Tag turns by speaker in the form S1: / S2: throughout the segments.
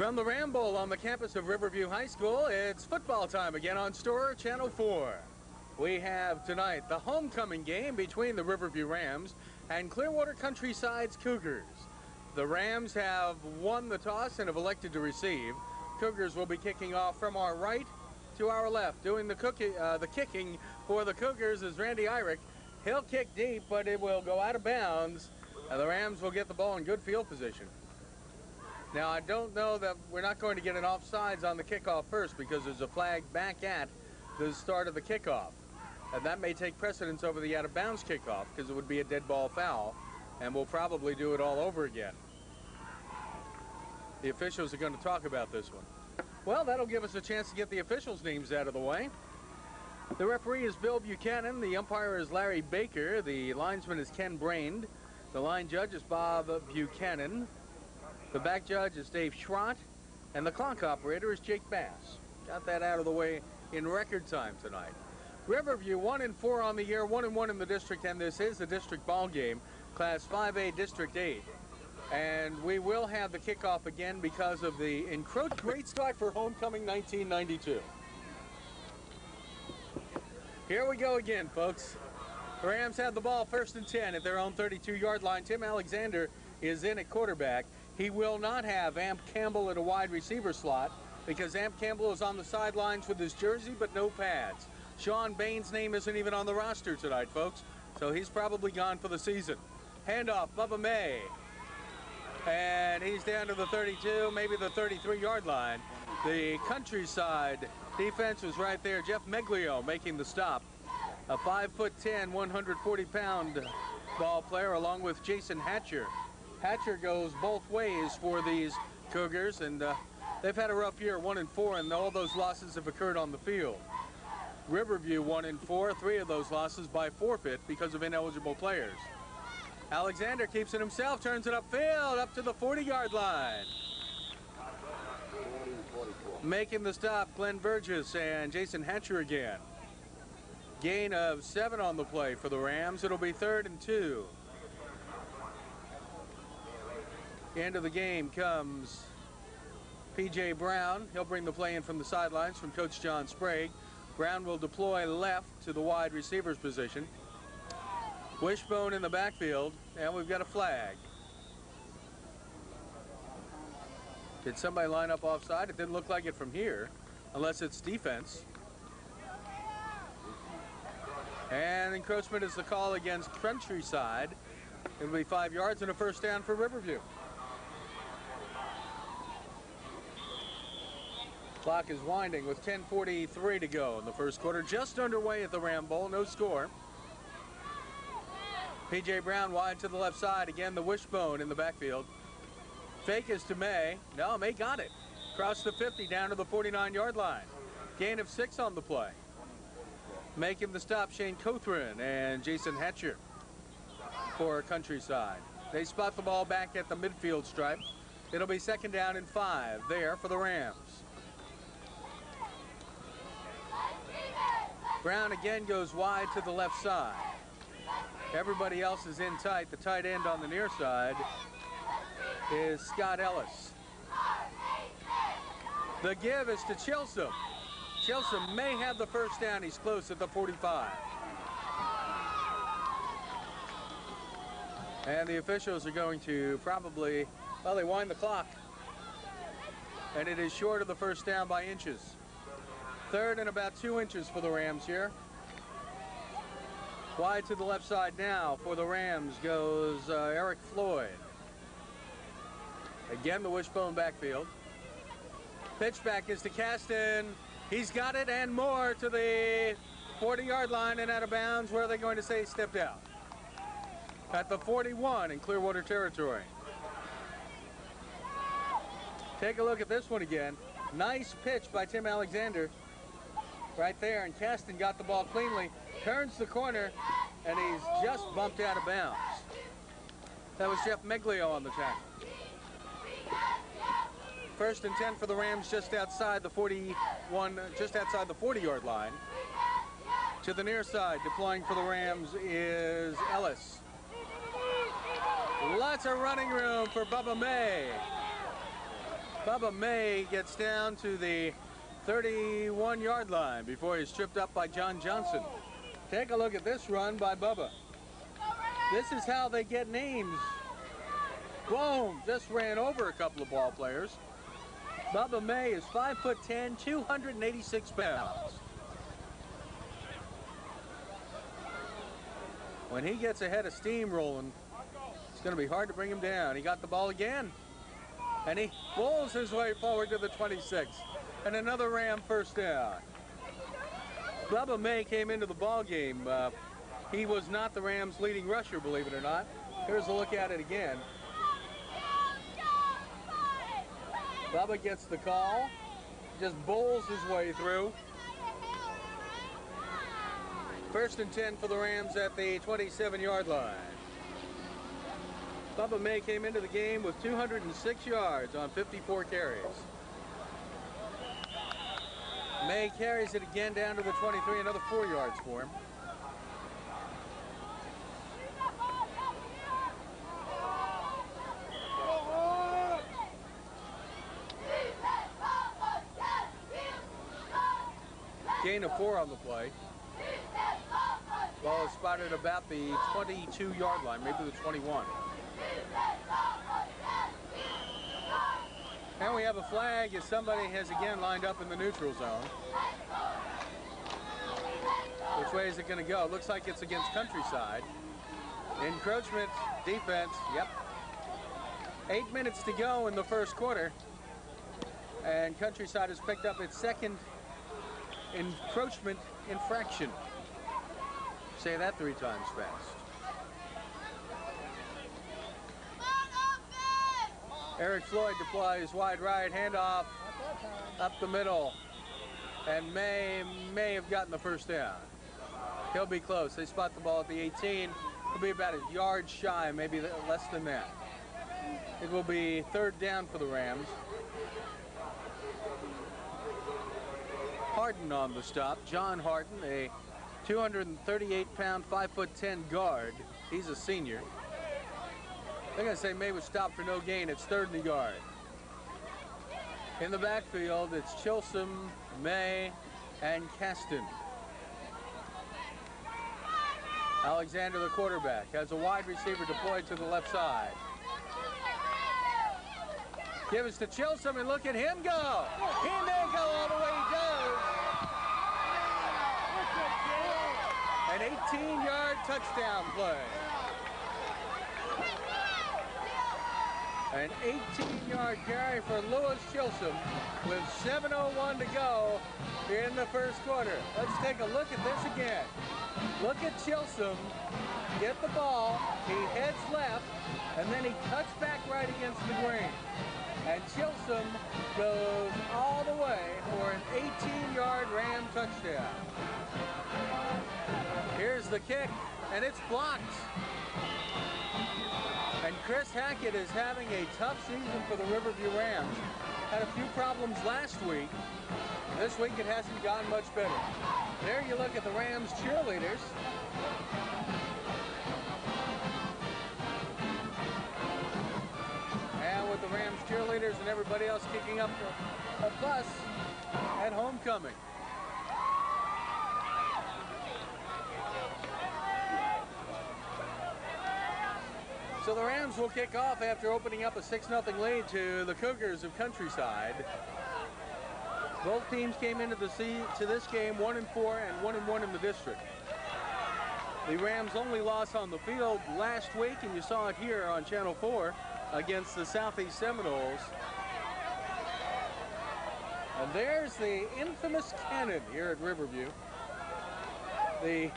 S1: From the Ram Bowl on the campus of Riverview High School, it's football time again on Storer Channel 4. We have tonight the homecoming game between the Riverview Rams and Clearwater Countryside's Cougars. The Rams have won the toss and have elected to receive. Cougars will be kicking off from our right to our left. Doing the kicking for the Cougars is Randy Irick. He'll kick deep, but it will go out of bounds. The Rams will get the ball in good field position. Now, I don't know that we're not going to get an offsides on the kickoff first because there's a flag back at the start of the kickoff. And that may take precedence over the out-of-bounds kickoff because it would be a dead ball foul, and we'll probably do it all over again. The officials are going to talk about this one. Well, that'll give us a chance to get the officials' names out of the way. The referee is Bill Buchanan. The umpire is Larry Baker. The linesman is Ken Brained. The line judge is Bob Buchanan. The back judge is Dave Schrott, and the clock operator is Jake Bass. Got that out of the way in record time tonight. Riverview 1-4 on the year, 1-1 in the district, and this is the district ball game, Class 5A District 8. And we will have the kickoff again because of the great start for homecoming 1992. Here we go again, folks. The Rams have the ball 1st and 10 at their own 32-yard line. Tim Alexander is in at quarterback. He will not have Amp Campbell at a wide receiver slot because Amp Campbell is on the sidelines with his jersey but no pads. Sean Bain's name isn't even on the roster tonight, folks, so he's probably gone for the season. Handoff, Bubba May. And he's down to the 32, maybe the 33-yard line. The Countryside defense was right there. Jeff Meglio making the stop. A 5'10", 140-pound ball player along with Jason Hatcher. Hatcher goes both ways for these Cougars, and they've had a rough year, 1-4, and all those losses have occurred on the field. Riverview 1-4, 3 of those losses by forfeit because of ineligible players. Alexander keeps it himself, turns it upfield, up to the 40-yard line. Making the stop, Glenn Burgess and Jason Hatcher again. Gain of 7 on the play for the Rams. It'll be 3rd and 2. End of the game comes P.J. Brown. He'll bring the play in from the sidelines from Coach John Sprague. Brown will deploy left to the wide receiver's position. Wishbone in the backfield, and we've got a flag. Did somebody line up offside? It didn't look like it from here, unless it's defense. And encroachment is the call against Countryside. It'll be 5 yards and a 1st down for Riverview. Clock is winding with 10:43 to go in the first quarter. Just underway at the Ram Bowl, no score. P.J. Brown wide to the left side. Again, the wishbone in the backfield. Fake is to May. No, May got it. Across the 50 down to the 49-yard line. Gain of 6 on the play. Making the stop, Shane Cothran and Jason Hatcher for Countryside. They spot the ball back at the midfield stripe. It'll be 2nd down and 5 there for the Rams. Brown again goes wide to the left side. Everybody else is in tight. The tight end on the near side is Scott Ellis. The give is to Chelsom. Chelsom may have the 1st down. He's close at the 45. And the officials are going to probably, well, they wind the clock. And it is short of the 1st down by inches. 3rd and about 2 inches for the Rams here. Wide to the left side now for the Rams goes Eric Floyd. Again, the wishbone backfield. Pitch back is to Caston. He's got it and more to the 40-yard line and out of bounds. Where are they going to say he stepped out? At the 41 in Clearwater territory. Take a look at this one again. Nice pitch by Tim Alexander. Right there, and Caston got the ball cleanly, turns the corner, and he's just bumped out of bounds. That was Jeff Meglio on the tackle. 1st and 10 for the Rams just outside the 40-yard line. To the near side, deploying for the Rams is Ellis. Lots of running room for Bubba May. Bubba May gets down to the 31-yard line before he's tripped up by John Johnson. Take a look at this run by Bubba. This is how they get names. Boom, just ran over a couple of ball players. Bubba May is 5'10", 286 pounds. When he gets ahead of steam rolling, it's going to be hard to bring him down. He got the ball again, and he pulls his way forward to the 26, and another Ram first down. Bubba May came into the ball game. He was not the Rams' leading rusher, believe it or not. Here's a look at it again. Bubba gets the call, just bowls his way through. First and 10 for the Rams at the 27-yard line. Bubba May came into the game with 206 yards on 54 carries. May carries it again down to the 23, another 4 yards for him. Gain of 4 on the play. Ball is spotted about the 22-yard line, maybe the 21. And we have a flag as somebody has again lined up in the neutral zone. Which way is it going to go? It looks like it's against Countryside. Encroachment, defense, yep. 8 minutes to go in the first quarter. And Countryside has picked up its second encroachment infraction. Say that 3 times fast. Eric Floyd deploys wide right, handoff up the middle. And may have gotten the first down. He'll be close. They spot the ball at the 18. He'll be about a yard shy, maybe less than that. It will be 3rd down for the Rams. Harden on the stop. John Harden, a 238-pound, 5'10" guard. He's a senior. They're going to say May was stopped for no gain. It's 3rd and a yard. In the backfield, it's Chilsom, May, and Caston. Alexander, the quarterback, has a wide receiver deployed to the left side. Gives to Chilsom, and look at him go. He may go all the way he does. An 18-yard touchdown play. An 18-yard carry for Lewis Chilsom with 7:01 to go in the first quarter. Let's take a look at this again. Look at Chilsom get the ball. He heads left, and then he cuts back right against the green. And Chilsom goes all the way for an 18-yard Ram touchdown. Here's the kick, and it's blocked. And Chris Hackett is having a tough season for the Riverview Rams. Had a few problems last week. This week it hasn't gotten much better. There you look at the Rams cheerleaders. And with the Rams cheerleaders and everybody else kicking up a fuss at homecoming. So the Rams will kick off after opening up a 6-0 lead to the Cougars of Countryside. Both teams came into this game 1-4 and 1-1 in the district. The Rams' only loss on the field last week, and you saw it here on Channel 4 against the Southeast Seminoles. And there's the infamous cannon here at Riverview. The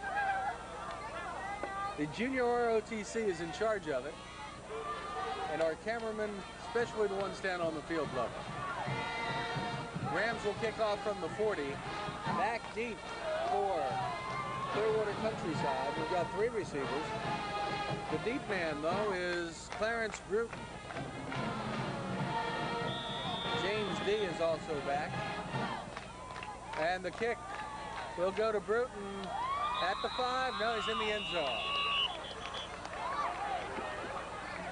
S1: junior ROTC is in charge of it, and our cameramen, especially the ones down on the field level. Rams will kick off from the 40, back deep for Clearwater Countryside. We've got 3 receivers. The deep man, though, is Clarence Bruton. James D is also back. And the kick will go to Bruton at the 5. No, he's in the end zone.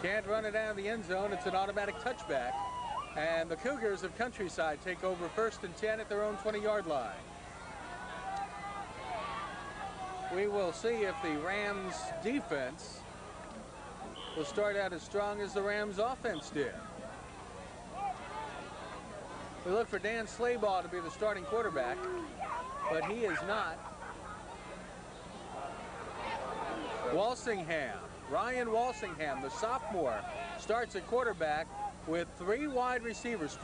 S1: Can't run it out of the end zone. It's an automatic touchback. And the Cougars of Countryside take over 1st and 10 at their own 20-yard line. We will see if the Rams defense will start out as strong as the Rams offense did. We look for Dan Slaybaugh to be the starting quarterback, but he is not. Walsingham, Ryan Walsingham, the sophomore, starts at quarterback with 4 wide receivers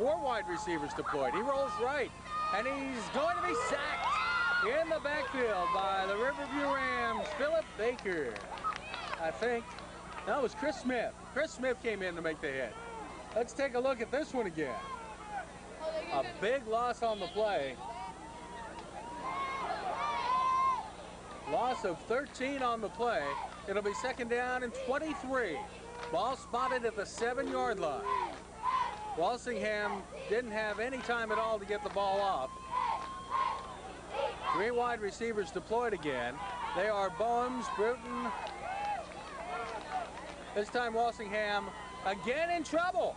S1: deployed. He rolls right, and he's going to be sacked in the backfield by the Riverview Rams, Philip Baker. I think that was Chris Smith. Chris Smith came in to make the hit. Let's take a look at this one again. A big loss on the play. Loss of 13 on the play. It'll be 2nd down and 23. Ball spotted at the 7-yard line. Walsingham didn't have any time at all to get the ball off. 3 wide receivers deployed again. They are Boems, Bruton. This time Walsingham again in trouble,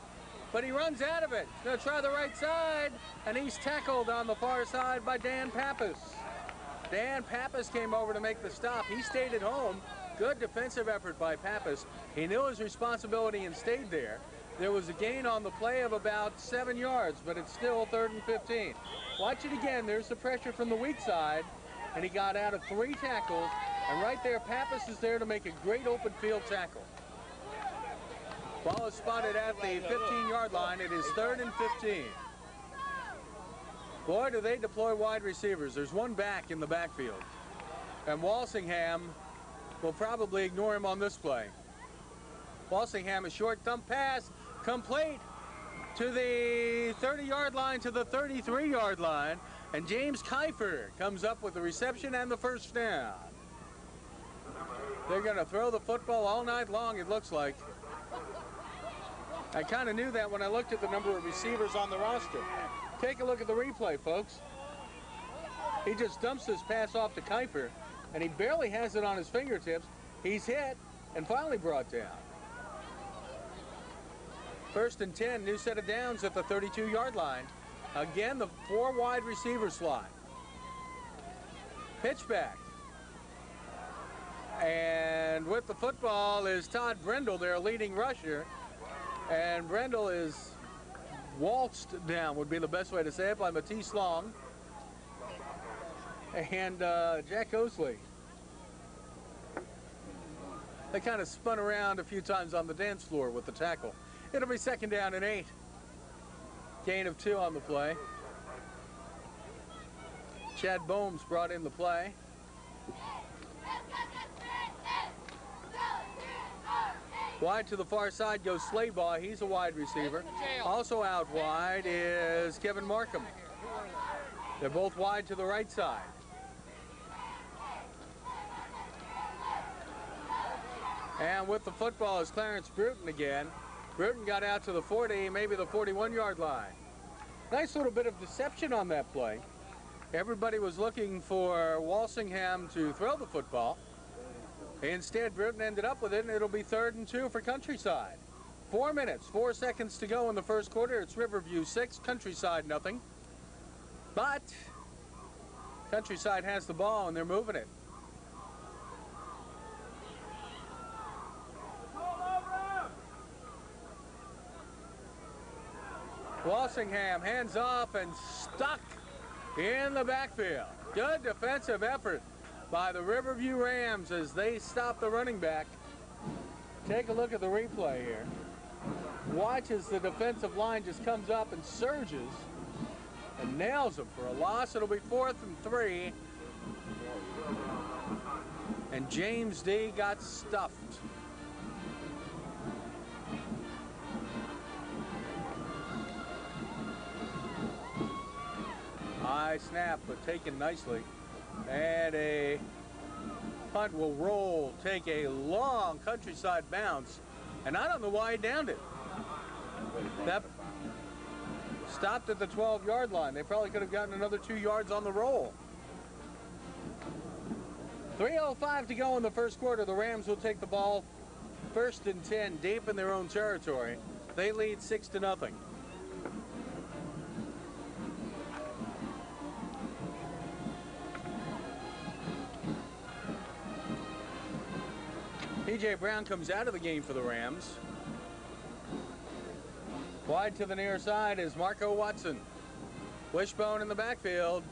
S1: but he runs out of it. He's going to try the right side, and he's tackled on the far side by Dan Pappas. Dan Pappas came over to make the stop. He stayed at home. Good defensive effort by Pappas. He knew his responsibility and stayed there. There was a gain on the play of about 7 yards, but it's still 3rd and 15. Watch it again. There's the pressure from the weak side, and he got out of 3 tackles. And right there, Pappas is there to make a great open field tackle. Ball is spotted at the 15-yard line. It is 3rd and 15. Boy, do they deploy wide receivers. There's one back in the backfield. And Walsingham will probably ignore him on this play. Walsingham, a short thumb pass, complete to the 30-yard line, to the 33-yard line. And James Kiefer comes up with the reception and the 1st down. They're going to throw the football all night long, it looks like. I kind of knew that when I looked at the number of receivers on the roster. Take a look at the replay, folks. He just dumps this pass off to Kiefer, and he barely has it on his fingertips. He's hit and finally brought down. 1st and 10, new set of downs at the 32-yard line. Again, the 4 wide receiver slot. Pitch back. And with the football is Todd Brendel, their leading rusher. And Brendel is waltzed down, would be the best way to say it, by Matisse Long and Jack Osley. They kind of spun around a few times on the dance floor with the tackle. It'll be 2nd down and 8. Gain of 2 on the play. Chad Boems brought in the play. Wide to the far side goes Slaybaugh. He's a wide receiver. Also out wide is Kevin Markham. They're both wide to the right side. And with the football is Clarence Bruton again. Bruton got out to the 40, maybe the 41-yard line. Nice little bit of deception on that play. Everybody was looking for Walsingham to throw the football. Instead, Bruton ended up with it, and it'll be 3rd and 2 for Countryside. 4 minutes, 4 seconds to go in the 1st quarter. It's Riverview 6, Countryside nothing. But Countryside has the ball, and they're moving it. Walsingham hands off and stuck in the backfield. Good defensive effort by the Riverview Rams as they stop the running back. Take a look at the replay here. Watch as the defensive line just comes up and surges and nails him for a loss. It'll be 4th and 3. And James D got stuffed. High snap, but taken nicely. And a punt will roll, take a long Countryside bounce. And I don't know why he downed it. That stopped at the 12-yard line. They probably could have gotten another 2 yards on the roll. 3:05 to go in the 1st quarter. The Rams will take the ball 1st and 10 deep in their own territory. They lead 6-0. T.J. Brown comes out of the game for the Rams. Wide to the near side is Marco Watson. Wishbone in the backfield.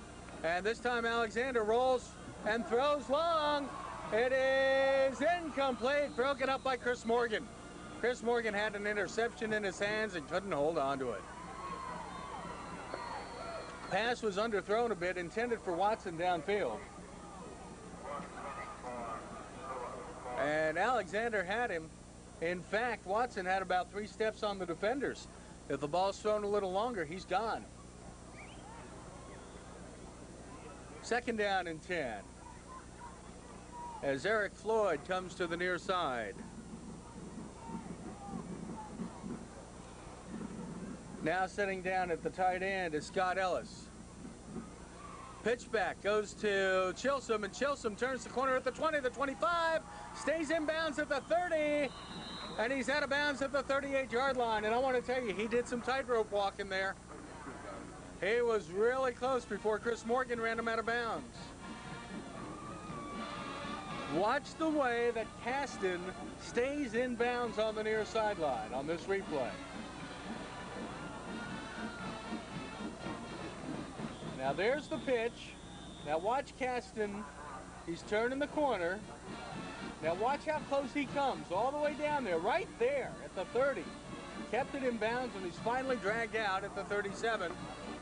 S1: And this time Alexander rolls and throws long. It is incomplete, broken up by Chris Morgan. Chris Morgan had an interception in his hands and couldn't hold on to it. Pass was underthrown a bit, intended for Watson downfield. And Alexander had him. In fact, Watson had about 3 steps on the defenders. If the ball's thrown a little longer, he's gone. 2nd down and 10. As Eric Floyd comes to the near side. Now sitting down at the tight end is Scott Ellis. Pitch back goes to Chilsom, and Chilsom turns the corner at the 20, the 25, stays in bounds at the 30, and he's out of bounds at the 38-yard line. And I want to tell you, he did some tightrope walking there. He was really close before Chris Morgan ran him out of bounds. Watch the way that Caston stays in bounds on the near sideline on this replay. Now there's the pitch. Now watch Caston. He's turning the corner. Now watch how close he comes, all the way down there, right there at the 30. Kept it in bounds, and he's finally dragged out at the 37.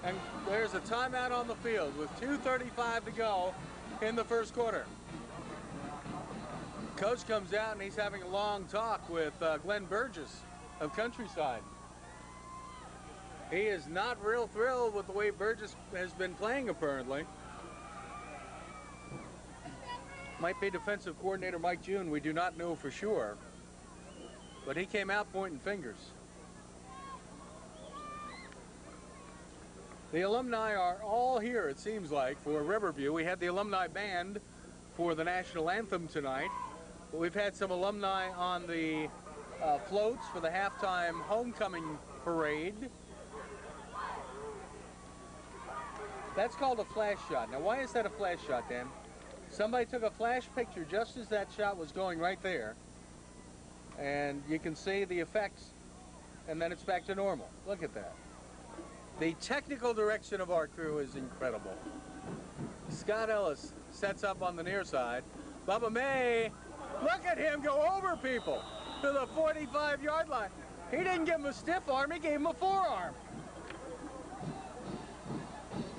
S1: And there's a timeout on the field with 2:35 to go in the first quarter. Coach comes out and he's having a long talk with Glenn Burgess of Countryside. He is not real thrilled with the way Burgess has been playing, apparently. Might be defensive coordinator Mike June, we do not know for sure. But he came out pointing fingers. The alumni are all here, it seems like, for Riverview. We had the alumni band for the national anthem tonight. But we've had some alumni on the floats for the halftime homecoming parade. That's called a flash shot. Now, why is that a flash shot, Dan? Somebody took a flash picture just as that shot was going right there. And you can see the effects, and then it's back to normal. Look at that. The technical direction of our crew is incredible. Scott Ellis sets up on the near side. Bubba May, look at him go over people to the 45-yard line. He didn't give him a stiff arm, he gave him a forearm.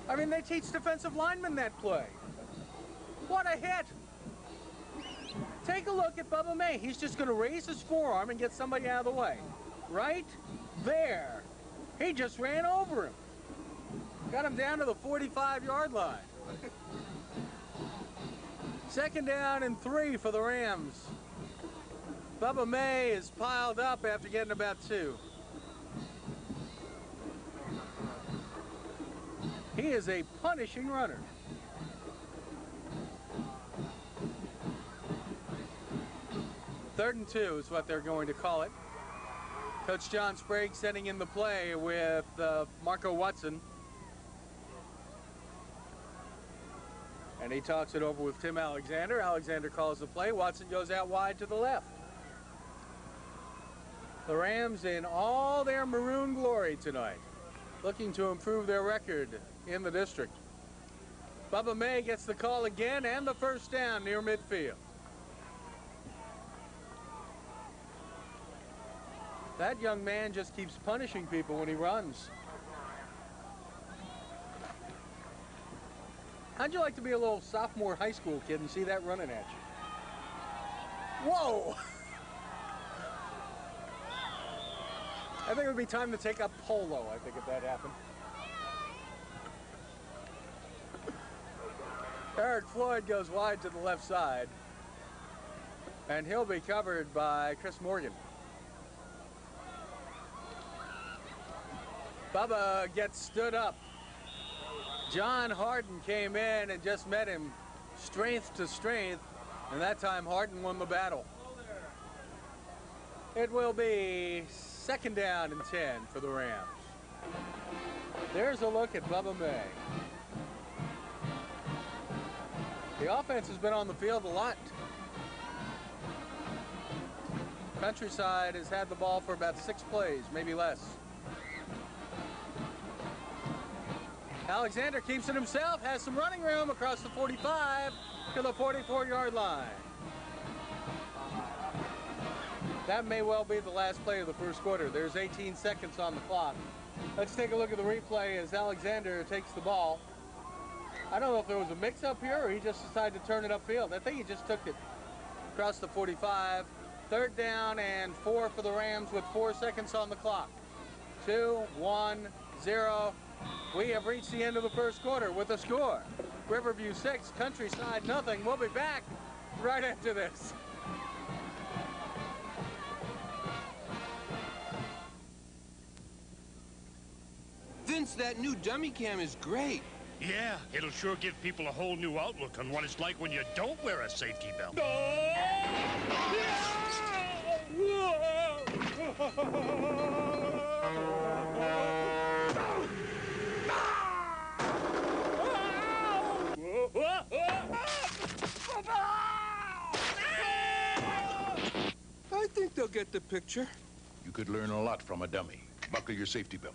S1: I mean, they teach defensive linemen that play. What a hit. Take a look at Bubba May. He's just going to raise his forearm and get somebody out of the way. Right there. He just ran over him. Got him down to the 45-yard line. 2nd down and 3 for the Rams. Bubba May is piled up after getting about 2. He is a punishing runner. Third and 2 is what they're going to call it. Coach John Sprague setting in the play with Marco Watson. And he talks it over with Tim Alexander. Alexander calls the play. Watson goes out wide to the left. The Rams in all their maroon glory tonight, looking to improve their record in the district. Bubba May gets the call again and the first down near midfield. That young man just keeps punishing people when he runs. How'd you like to be a little sophomore high school kid and see that running at you? Whoa! I think it would be time to take up polo, I think, if that happened. Eric Floyd goes wide to the left side, and he'll be covered by Chris Morgan. Bubba gets stood up. John Harden came in and just met him strength to strength, and that time Harden won the battle. It will be 2nd down and 10 for the Rams. There's a look at Bubba May. The offense has been on the field a lot. Countryside has had the ball for about 6 plays, maybe less. Alexander keeps it himself, has some running room across the 45 to the 44-yard line. That may well be the last play of the first quarter. There's 18 seconds on the clock. Let's take a look at the replay as Alexander takes the ball. I don't know if there was a mix-up here or he just decided to turn it upfield. I think he just took it across the 45. 3rd down and 4 for the Rams with 4 seconds on the clock. 2, 1, 0. We have reached the end of the first quarter with a score. Riverview 6, Countryside nothing. We'll be back right after this.
S2: Vince, that new dummy cam is great.
S3: Yeah, it'll sure give people a whole new outlook on what it's like when you don't wear a safety belt.
S2: I think they'll get the picture.
S4: You could learn a lot from a dummy. Buckle your safety belt.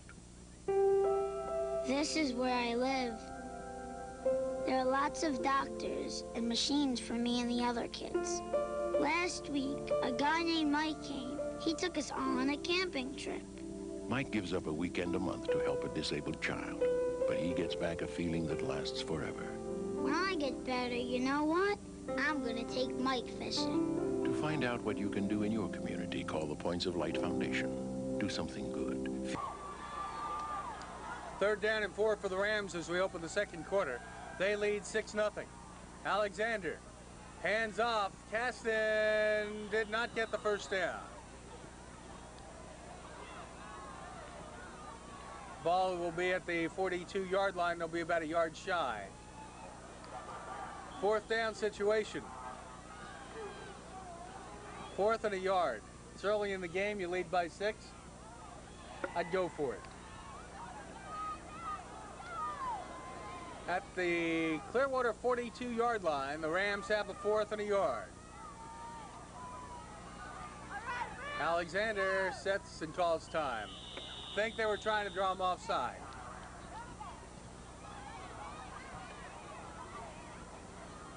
S5: This is where I live. There are lots of doctors and machines for me and the other kids. Last week, a guy named Mike came. He took us all on a camping trip.
S4: Mike gives up a weekend a month to help a disabled child, but he gets back a feeling that lasts forever.
S5: When I get better, you know what? I'm gonna take Mike fishing.
S4: To find out what you can do in your community, call the Points of Light Foundation. Do something good.
S1: 3rd down and 4 for the Rams as we open the second quarter. They lead 6-0. Alexander, hands off. Caston did not get the first down. Ball will be at the 42-yard line. They'll be about a yard shy. 4th down situation. 4th and a yard. It's early in the game. You lead by 6. I'd go for it. At the Clearwater 42-yard line, the Rams have the 4th and a yard. Alexander sets and calls time. Think they were trying to draw him offside.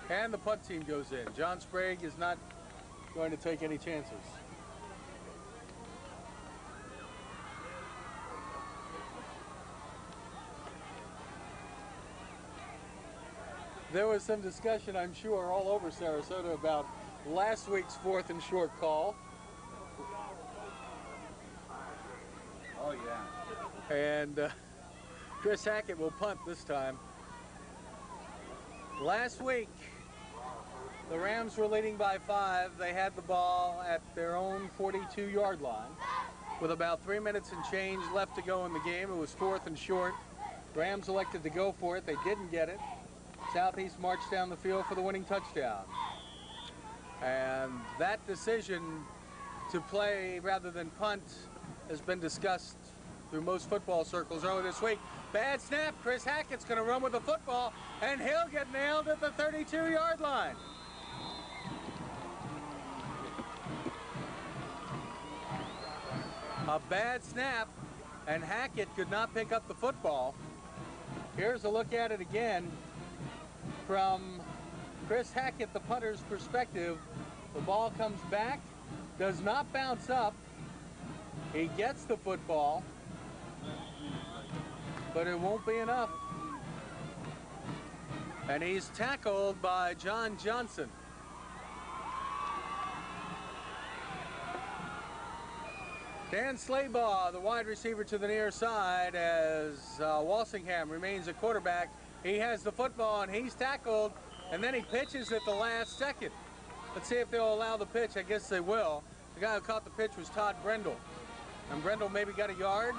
S1: And the punt team goes in. John Sprague is not going to take any chances. There was some discussion, I'm sure, all over Sarasota about last week's 4th and short call.
S2: Oh, yeah.
S1: And Chris Hackett will punt this time. Last week, the Rams were leading by 5. They had the ball at their own 42-yard line with about 3 minutes and change left to go in the game. It was 4th and short. Rams elected to go for it. They didn't get it. Southeast marched down the field for the winning touchdown. And that decision to play rather than punt has been discussed through most football circles earlier this week. Bad snap. Chris Hackett's going to run with the football, and he'll get nailed at the 32-yard line. A bad snap, and Hackett could not pick up the football. Here's a look at it again. From Chris Hackett, the punter's perspective, the ball comes back, does not bounce up. He gets the football, but it won't be enough. And he's tackled by John Johnson. Dan Slaybaugh, the wide receiver to the near side, as Walsingham remains a quarterback. He has the football, and he's tackled, and then he pitches at the last second. Let's see if they'll allow the pitch. I guess they will. The guy who caught the pitch was Todd Brendel. And Brendel maybe got a yard.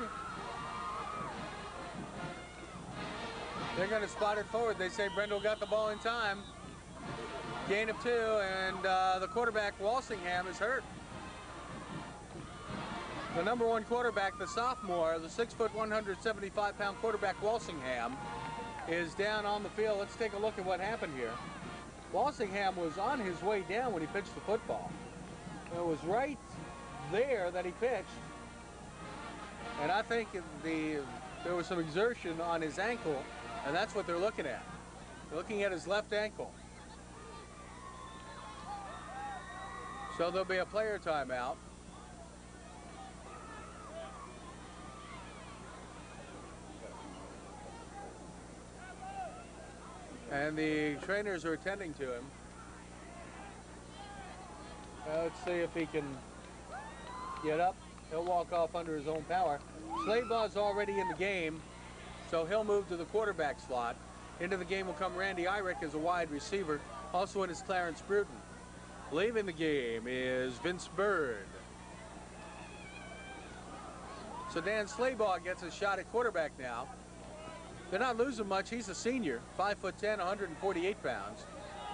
S1: They're going to spot it forward. They say Brendel got the ball in time. Gain of 2, and the quarterback, Walsingham, is hurt. The number 1 quarterback, the sophomore, the 6', 175-pound quarterback, Walsingham, is down on the field. Let's take a look at what happened here. Walsingham was on his way down when he pitched the football. It was right there that he pitched. And I think there was some exertion on his ankle, and that's what they're looking at. They're looking at his left ankle. So there'll be a player timeout. And the trainers are attending to him. Let's see if he can get up. He'll walk off under his own power. Slaybaw's already in the game, so he'll move to the quarterback slot. Into the game will come Randy Eyrich as a wide receiver. Also in is Clarence Bruton. Leaving the game is Vince Bird. So Dan Slaybaugh gets a shot at quarterback now. They're not losing much. He's a senior, 5'10", 148 pounds.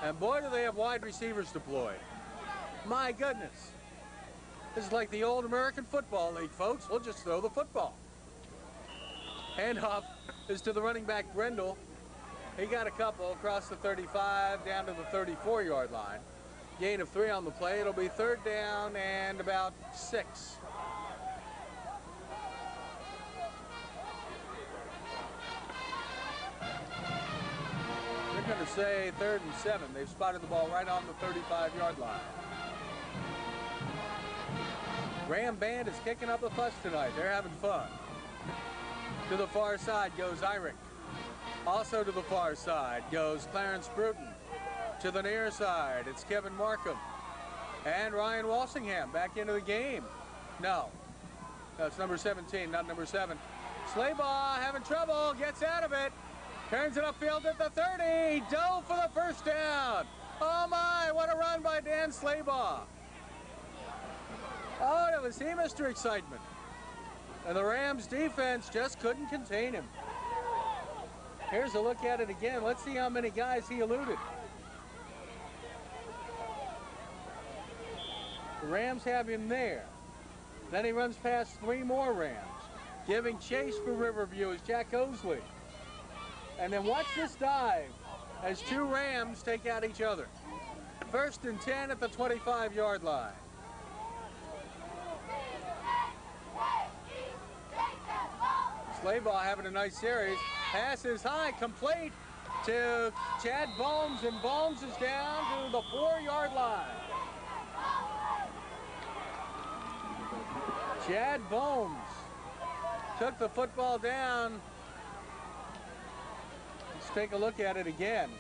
S1: And boy, do they have wide receivers deployed. My goodness. This is like the old American Football League, folks. We'll just throw the football. Handoff is to the running back, Brendel. He got a couple across the 35 down to the 34-yard line. Gain of 3 on the play. It'll be 3rd down and about 6. They're going to say 3rd and 7. They've spotted the ball right on the 35-yard line. Graham Band is kicking up a fuss tonight. They're having fun. To the far side goes Eyrich. Also to the far side goes Clarence Bruton. To the near side, it's Kevin Markham. And Ryan Walsingham back into the game. No, it's number 17, not number 7. Slaybaugh having trouble, gets out of it. Turns it upfield at the 30. Dove for the first down. Oh my, what a run by Dan Slaybaugh. Oh, it was he, Mr. Excitement. And the Rams defense just couldn't contain him. Here's a look at it again. Let's see how many guys he eluded. The Rams have him there. Then he runs past 3 more Rams. Giving chase for Riverview is Jack Osley. And then watch this dive as 2 Rams take out each other. 1st and 10 at the 25-yard line. Slaybaugh having a nice series. Pass is high, complete to Chad Bohms, and Bohms is down to the 4-yard line. Chad Bohms took the football down. Let's take a look at it again.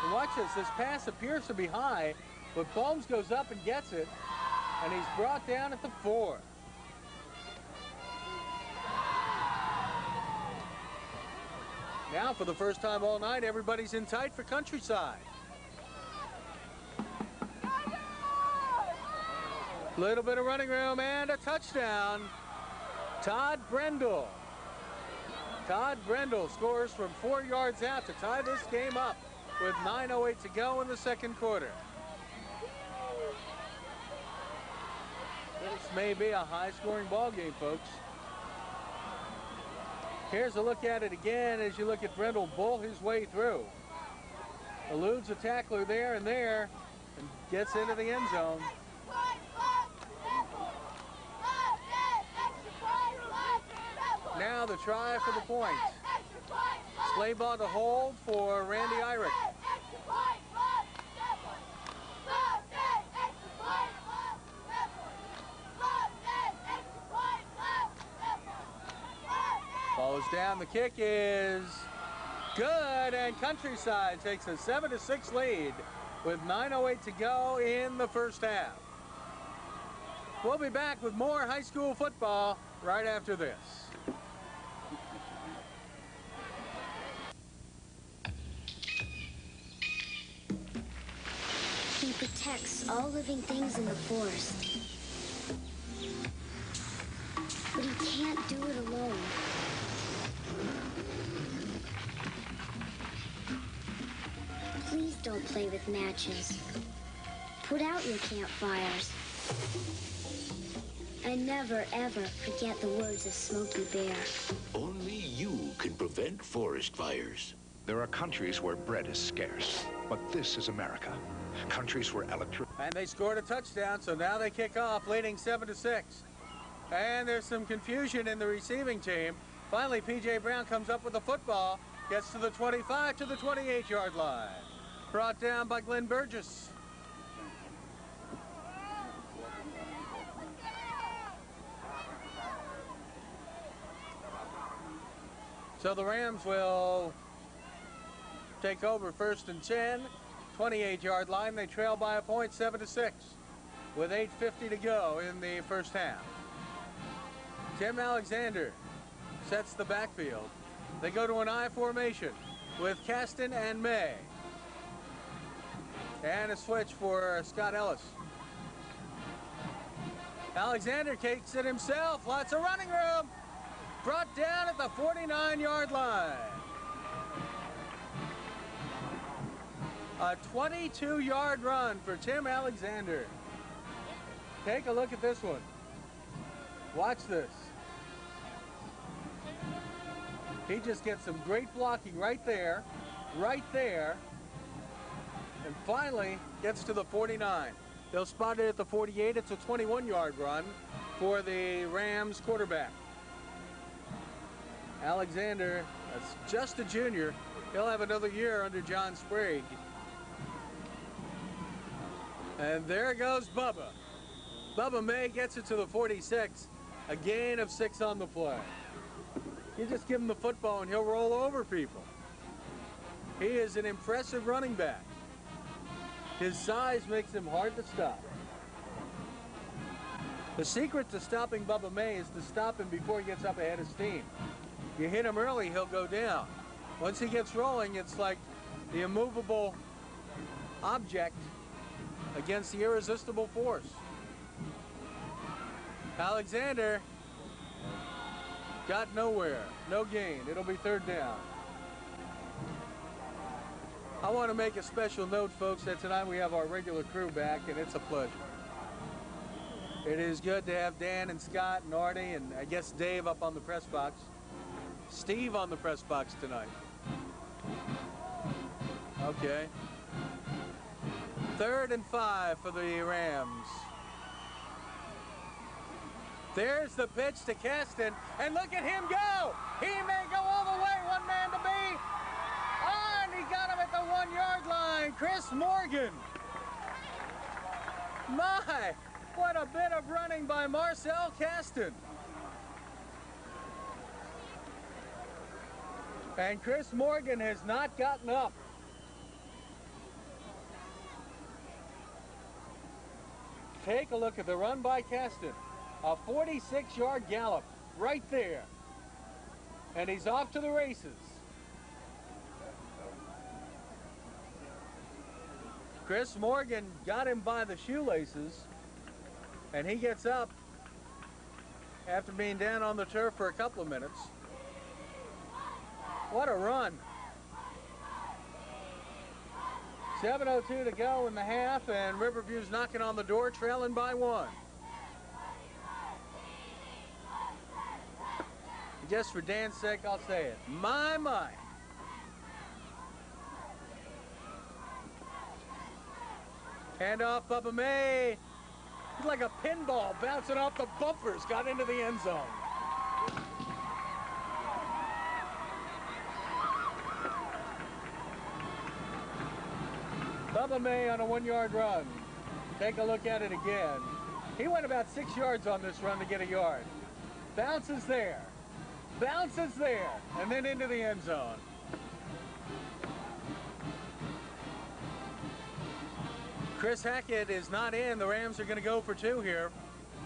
S1: And watch this. This pass appears to be high, but Bohms goes up and gets it, and he's brought down at the 4. Now, for the first time all night, everybody's in tight for Countryside. Little bit of running room and a touchdown. Todd Brendel. Todd Brendel scores from 4 yards out to tie this game up with 9:08 to go in the 2nd quarter. This may be a high-scoring ball game, folks. Here's a look at it again as you look at Brendel bull his way through. Eludes a tackler there and gets into the end zone. Now the try for the point. Slaybaugh to hold for Randy Eyrich. Ball is down. The kick is good, and Countryside takes a 7-6 lead with 9:08 to go in the first half. We'll be back with more high school football right after this.
S5: He protects all living things in the forest. But he can't do it alone. Please don't play with matches. Put out your campfires. And never, ever forget the words of Smokey Bear.
S4: Only you can prevent forest fires.
S6: There are countries where bread is scarce, but this is America. Countries where
S1: And they scored a touchdown, so now they kick off, leading 7-6. And there's some confusion in the receiving team. Finally, P.J. Brown comes up with the football, gets to the 25 to the 28-yard line. Brought down by Glenn Burgess. So the Rams will take over 1st and 10, 28-yard line. They trail by a point, 7-6, with 8:50 to go in the first half. Tim Alexander sets the backfield. They go to an I formation with Caston and May. And a switch for Scott Ellis. Alexander takes it himself. Lots of running room. Brought down at the 49-yard line. A 22-yard run for Tim Alexander. Take a look at this one. Watch this. He just gets some great blocking right there, and finally gets to the 49. They'll spot it at the 48. It's a 21-yard run for the Rams quarterback. Alexander, that's just a junior. He'll have another year under John Sprague. And there goes Bubba. Bubba May gets it to the 46. A gain of 6 on the play. You just give him the football and he'll roll over people. He is an impressive running back. His size makes him hard to stop. The secret to stopping Bubba May is to stop him before he gets up ahead of steam. You hit him early, he'll go down. Once he gets rolling, it's like the immovable object against the irresistible force. Alexander got nowhere, no gain. It'll be 3rd down. I want to make a special note, folks, that tonight we have our regular crew back, and it's a pleasure. It is good to have Dan and Scott and Artie and I guess Dave up on the press box. Steve on the press box tonight. Okay. 3rd and 5 for the Rams. There's the pitch to Caston, and look at him go! He may go all the way, one man to beat. And he got him at the 1-yard line, Chris Morgan. My, what a bit of running by Marcel Caston. And Chris Morgan has not gotten up. Take a look at the run by Caston. A 46-yard gallop right there. And he's off to the races. Chris Morgan got him by the shoelaces, and he gets up after being down on the turf for a couple of minutes. What a run. 7:02 to go in the half, and Riverview's knocking on the door, trailing by 1. Just for Dan's sake, I'll say it. My. Hand off Bubba May. He's like a pinball bouncing off the bumpers, got into the end zone. Bubba May on a 1-yard run. Take a look at it again. He went about 6 yards on this run to get a yard. Bounces there, and then into the end zone. Chris Hackett is not in. The Rams are going to go for 2 here.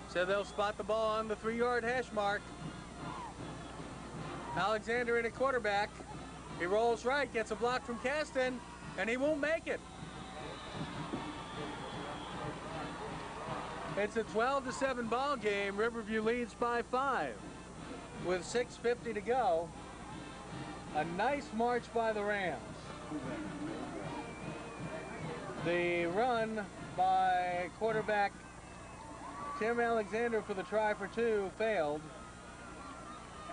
S1: So they'll spot the ball on the 3-yard hash mark. Alexander in at quarterback. He rolls right, gets a block from Caston, and he won't make it. It's a 12-7 ball game. Riverview leads by 5 with 6:50 to go. A nice march by the Rams. The run by quarterback Tim Alexander for the try for 2 failed.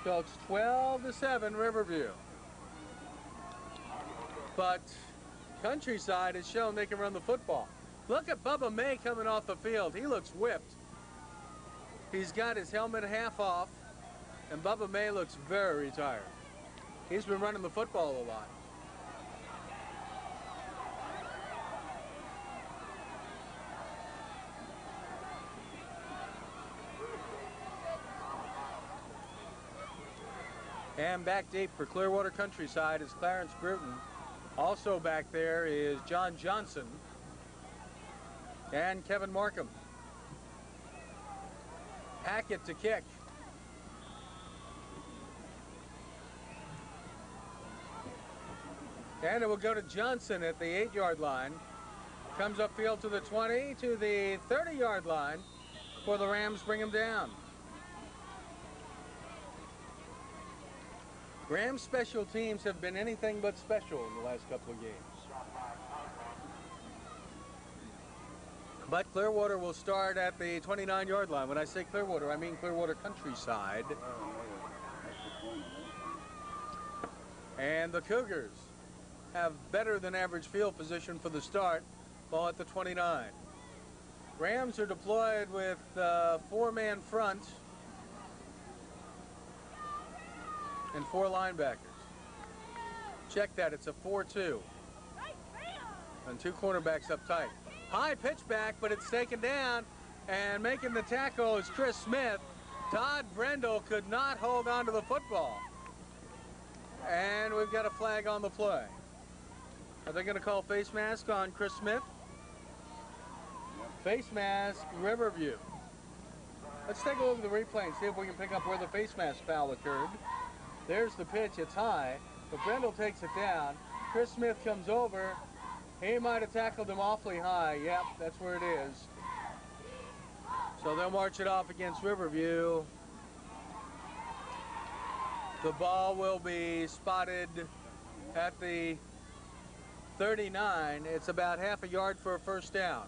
S1: So it's 12-7 Riverview. But Countryside has shown they can run the football. Look at Bubba May coming off the field. He looks whipped. He's got his helmet half off, and Bubba May looks very tired. He's been running the football a lot. And back deep for Clearwater Countryside is Clarence Bruton. Also back there is John Johnson and Kevin Markham. Hackett to kick. And it will go to Johnson at the 8-yard line. Comes upfield to the 20, to the 30-yard line, before the Rams bring him down. Rams special teams have been anything but special in the last couple of games. But Clearwater will start at the 29-yard line. When I say Clearwater, I mean Clearwater Countryside. And the Cougars have better than average field position for the start, ball at the 29. Rams are deployed with 4-man front and 4 linebackers. Check that, it's a 4-2. And 2 cornerbacks up tight. High pitch back, but it's taken down, and making the tackle is Chris Smith. Todd Brendel could not hold on to the football. And we've got a flag on the play. Are they going to call face mask on Chris Smith? Face mask, Riverview. Let's take a look at the replay and see if we can pick up where the face mask foul occurred. There's the pitch, it's high, but Brendel takes it down. Chris Smith comes over. He might have tackled him awfully high. Yep, that's where it is. So they'll march it off against Riverview. The ball will be spotted at the 39. It's about half a yard for a first down.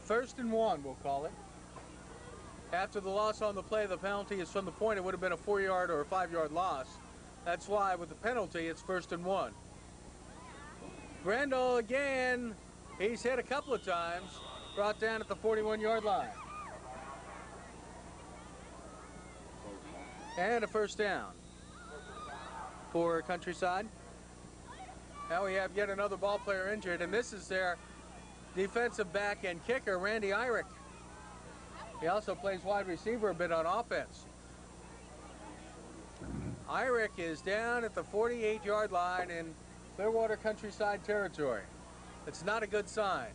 S1: 1st and 1, we'll call it. After the loss on the play, the penalty is from the point. It would have been a 4-yard or a 5-yard loss. That's why with the penalty, it's 1st and 1. Brendel again, he's hit a couple of times, brought down at the 41-yard line. And a first down for Countryside. Now we have yet another ball player injured, and this is their defensive back and kicker, Randy Eyrich. He also plays wide receiver a bit on offense. Eyrich is down at the 48-yard line in Clearwater Countryside territory. It's not a good sign.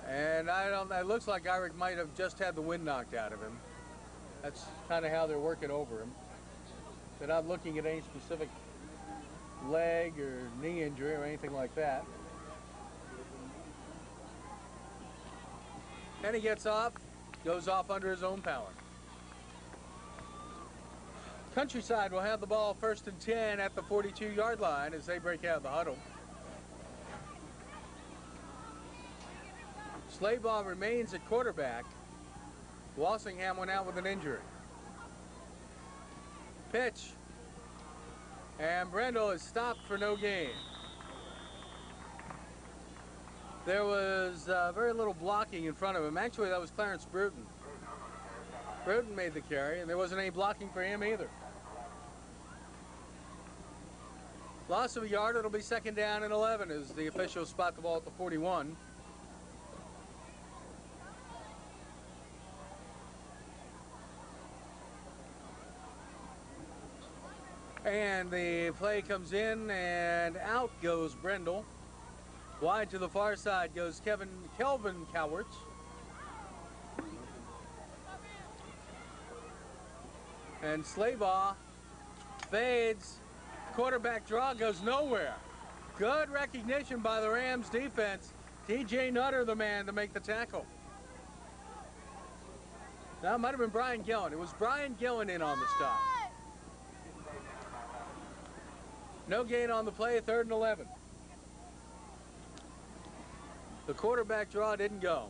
S1: And it looks like Eyrich might have just had the wind knocked out of him. That's kind of how they're working over him. They're not looking at any specific leg or knee injury or anything like that. And he gets off, goes off under his own power. Countryside will have the ball 1st and 10 at the 42-yard line as they break out of the huddle. Slaybaugh remains at quarterback. Walsingham went out with an injury. Pitch. And Brendel is stopped for no gain. There was very little blocking in front of him. Actually, that was Clarence Bruton. Bruton made the carry, and there wasn't any blocking for him either. Loss of a yard, it'll be 2nd down and 11 as the officials spot the ball at the 41. And the play comes in, and out goes Brendel. Wide to the far side goes Kelvin Cowarts. And Slaybaugh fades. Quarterback draw goes nowhere. Good recognition by the Rams defense. T.J. Nutter, the man to make the tackle. Now, it might have been Brian Gillen. It was Brian Gillen in on the stop. No gain on the play, 3rd and 11. The quarterback draw didn't go.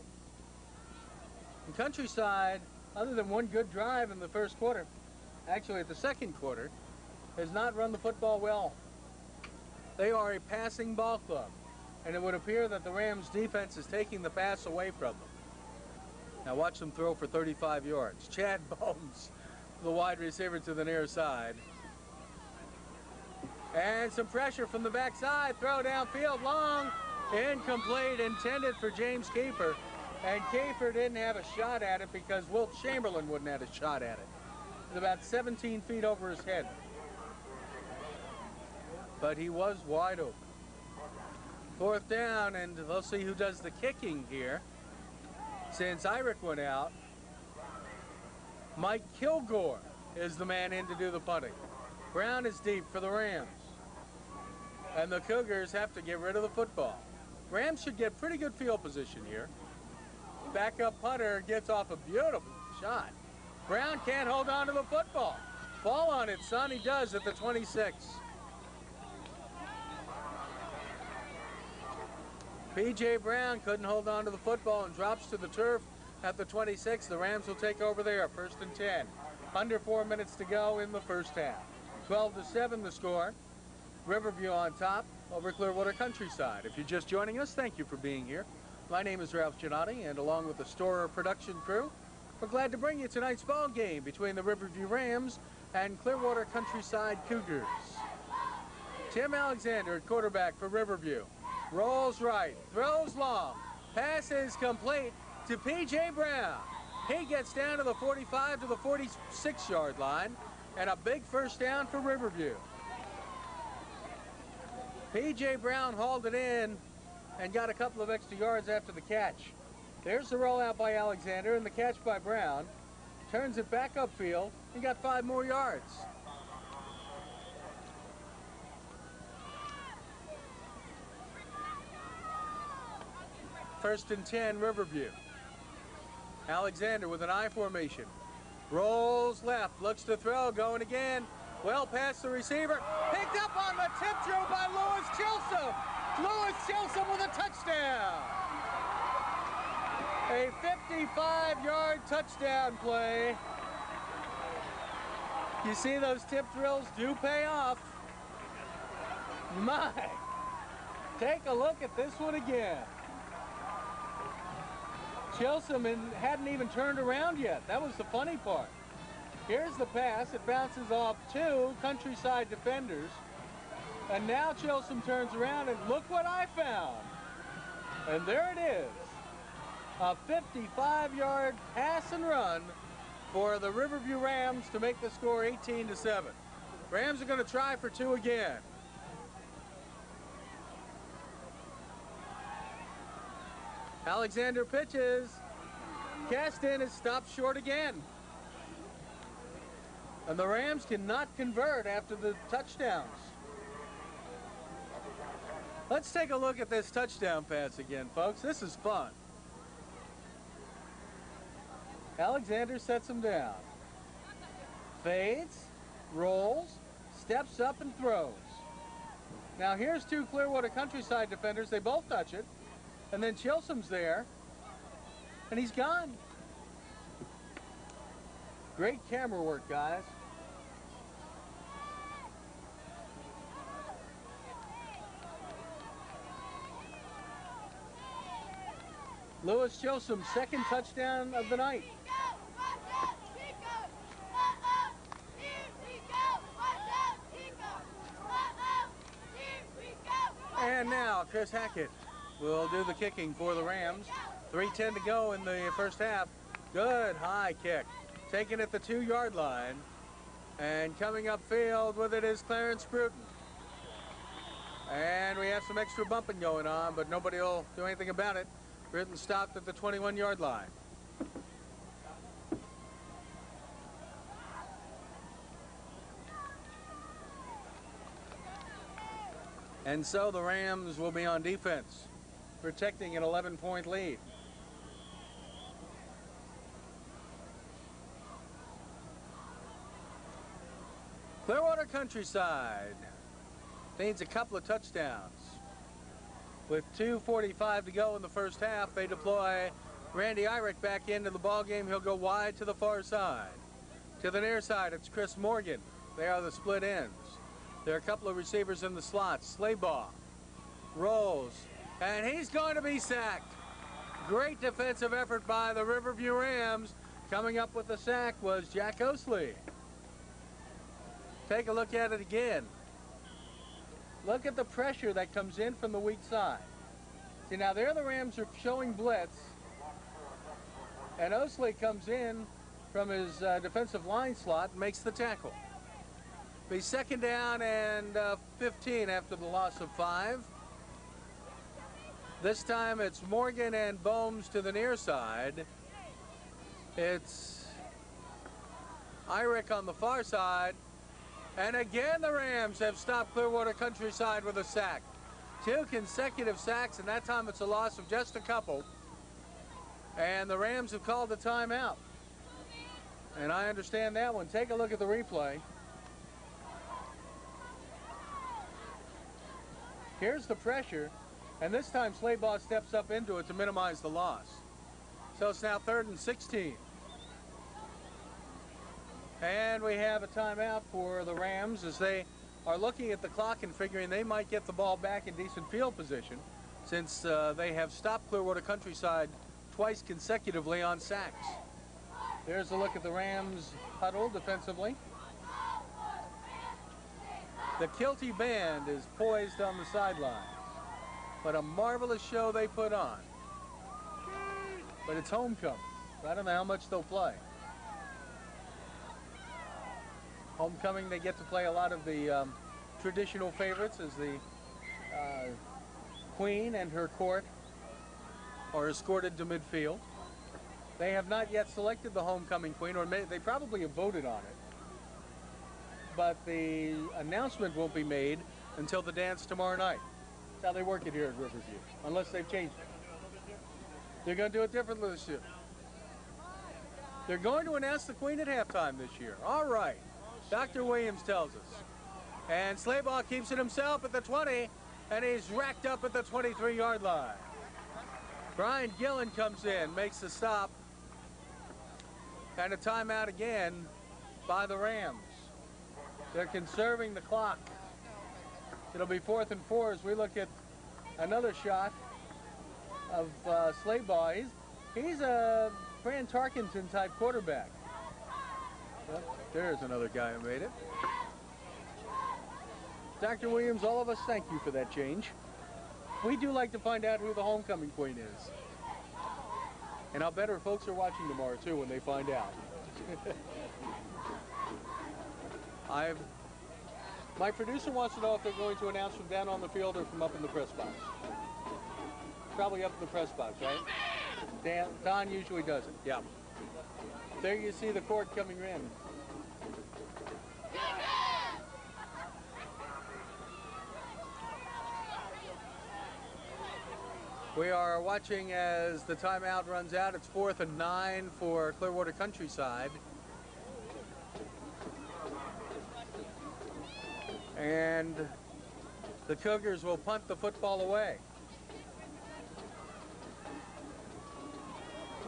S1: In Countryside, other than one good drive in the first quarter, actually at the second quarter, has not run the football well. They are a passing ball club, and it would appear that the Rams defense is taking the pass away from them. Now watch them throw for 35 yards. Chad Bones, the wide receiver to the near side. And some pressure from the backside. Throw downfield long. Incomplete, intended for James Kiefer. And Kiefer didn't have a shot at it because Wilt Chamberlain wouldn't have a shot at it. It was about 17 feet over his head. But he was wide open. Fourth down, and we'll see who does the kicking here. Since Irick went out, Mike Kilgore is the man in to do the punting. Brown is deep for the Rams. And the Cougars have to get rid of the football. Rams should get pretty good field position here. Backup punter gets off a beautiful shot. Brown can't hold on to the football. Fall on it, son. He does at the 26. P.J. Brown couldn't hold on to the football and drops to the turf at the 26. The Rams will take over there, 1st and 10. Under 4 minutes to go in the first half. 12-7 the score. Riverview on top over Clearwater Countryside. If you're just joining us, thank you for being here. My name is Ralph Giannotti, and along with the Storer production crew, we're glad to bring you tonight's ball game between the Riverview Rams and Clearwater Countryside Cougars. Tim Alexander at quarterback for Riverview. Rolls right, throws long, pass is complete to P.J. Brown. He gets down to the 45 to the 46-yard line, and a big first down for Riverview. P.J. Brown hauled it in and got a couple of extra yards after the catch. There's the rollout by Alexander and the catch by Brown. Turns it back upfield and got 5 more yards. First and 10, Riverview. Alexander with an I formation. Rolls left, looks to throw, going again. Well past the receiver. Picked up on the tip drill by Lewis Chilson. Lewis Chilson with a touchdown. A 55-yard touchdown play. You see those tip drills do pay off. My, take a look at this one again. Chilson hadn't even turned around yet. That was the funny part. Here's the pass. It bounces off 2 Countryside defenders. And now Chilson turns around and look what I found. And there it is. A 55-yard pass and run for the Riverview Rams to make the score 18-7. Rams are going to try for 2 again. Alexander pitches. Cast in is stopped short again. And the Rams cannot convert after the touchdowns. Let's take a look at this touchdown pass again, folks. This is fun. Alexander sets him down. Fades, rolls, steps up and throws. Now here's 2 Clearwater Countryside defenders. They both touch it. And then Chilson's there. And he's gone. Great camera work, guys. Lewis Chilson's 2nd touchdown of the night. And now Chris Hackett will do the kicking for the Rams. 3:10 to go in the first half. Good high kick. Taken at the 2-yard line. And coming upfield with it is Clarence Bruton. And we have some extra bumping going on, but nobody will do anything about it. Bruton stopped at the 21-yard line. And so the Rams will be on defense, protecting an 11-point lead. Clearwater Countryside needs a couple of touchdowns. With 2:45 to go in the first half, they deploy Randy Irick back into the ballgame. He'll go wide to the far side. To the near side, it's Chris Morgan. They are the split ends. There are a couple of receivers in the slots. Slaybaugh rolls, and he's going to be sacked. Great defensive effort by the Riverview Rams. Coming up with the sack was Jack Osley. Take a look at it again. Look at the pressure that comes in from the weak side. See, now there the Rams are showing blitz, and Osley comes in from his defensive line slot and makes the tackle. Be second down and 15 after the loss of 5. This time it's Morgan and Bohms to the near side. It's Irick on the far side. And again the Rams have stopped Clearwater Countryside with a sack. 2 consecutive sacks, and that time it's a loss of just a couple. And the Rams have called a timeout. And I understand that one. Take a look at the replay. Here's the pressure, and this time Slaybaugh steps up into it to minimize the loss. So it's now 3rd and 16. And we have a timeout for the Rams as they are looking at the clock and figuring they might get the ball back in decent field position since they have stopped Clearwater Countryside twice consecutively on sacks. There's a look at the Rams huddle defensively. The Kilty Band is poised on the sideline. But a marvelous show they put on. But it's homecoming. So I don't know how much they'll play. Homecoming, they get to play a lot of the traditional favorites as the Queen and her court are escorted to midfield. They have not yet selected the homecoming queen, or they probably have voted on it. But the announcement won't be made until the dance tomorrow night. That's how they work it here at Riverview, unless they've changed it. They're going to do it differently this year. They're going to announce the queen at halftime this year. All right. Dr. Williams tells us. And Slaybaugh keeps it himself at the 20, and he's racked up at the 23-yard line. Brian Gillen comes in, makes the stop, and a timeout again by the Rams. They're conserving the clock. It'll be 4th and 4 as we look at another shot of Slaybaugh. He's a Fran Tarkenton type quarterback. Well, there's another guy who made it. Dr. Williams, all of us thank you for that change. We do like to find out who the homecoming queen is. And I'll bet her folks are watching tomorrow too when they find out. My producer wants to know if they're going to announce from down on the field or from up in the press box. Probably up in the press box, right? Don usually does it, yeah. There you see the court coming in. We are watching as the timeout runs out. It's 4th and 9 for Clearwater Countryside. And the Cougars will punt the football away.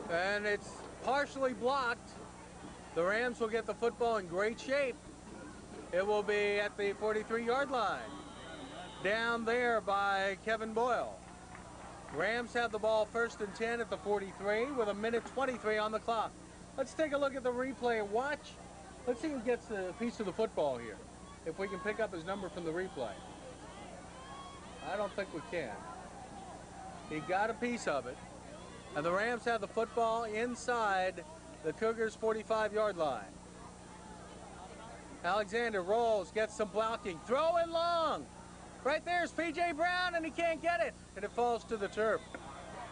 S1: And it's partially blocked. The Rams will get the football in great shape. It will be at the 43-yard line. Down there by Kevin Boyle. Rams have the ball 1st and 10 at the 43 with 1:23 on the clock. Let's take a look at the replay and watch. Let's see who gets a piece of the football here. If we can pick up his number from the replay. I don't think we can. He got a piece of it. And the Rams have the football inside the Cougars' 45-yard line. Alexander rolls, gets some blocking, throwing long. Right there's P.J. Brown, and he can't get it. And it falls to the turf.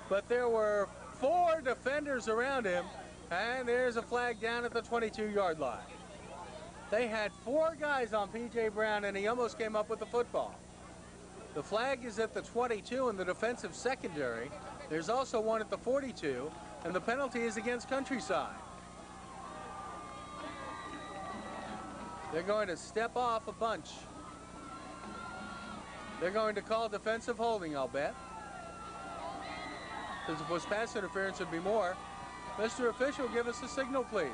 S1: But there were 4 defenders around him, and there's a flag down at the 22-yard line. They had 4 guys on P.J. Brown, and he almost came up with the football. The flag is at the 22 in the defensive secondary. There's also one at the 42, and the penalty is against Countryside. They're going to step off a bunch. They're going to call defensive holding, I'll bet. Because if it was pass interference, it'd be more. Mr. Official, give us a signal, please.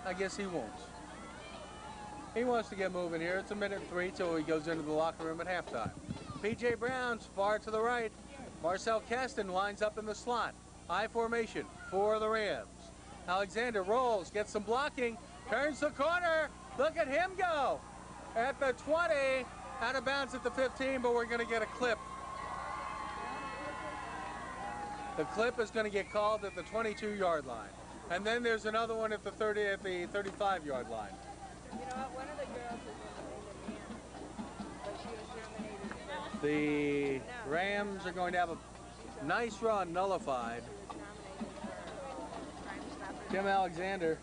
S1: I guess he won't. He wants to get moving here. It's 1:03 till he goes into the locker room at halftime. P.J. Brown's far to the right. Marcel Kasten lines up in the slot. I formation for the Rams. Alexander rolls, gets some blocking, turns the corner. Look at him go. At the 20, out of bounds at the 15, but we're going to get a clip. The clip is going to get called at the 22-yard line. And then there's another one at the 35-yard line.
S7: You know what? One of the girls was named Amanda, but she was nominated for...
S1: The Rams are going to have a nice run nullified. Tim Alexander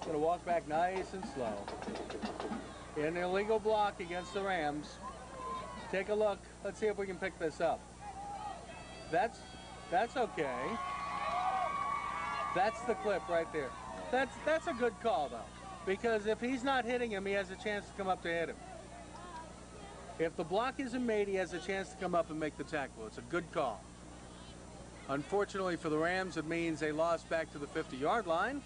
S1: going to walk back nice and slow. An illegal block against the Rams. Take a look. Let's see if we can pick this up. That's okay. That's the clip right there. That's a good call, though. Because if he's not hitting him, he has a chance to come up to hit him. If the block isn't made, he has a chance to come up and make the tackle. It's a good call. Unfortunately for the Rams, it means they lost back to the 50-yard line.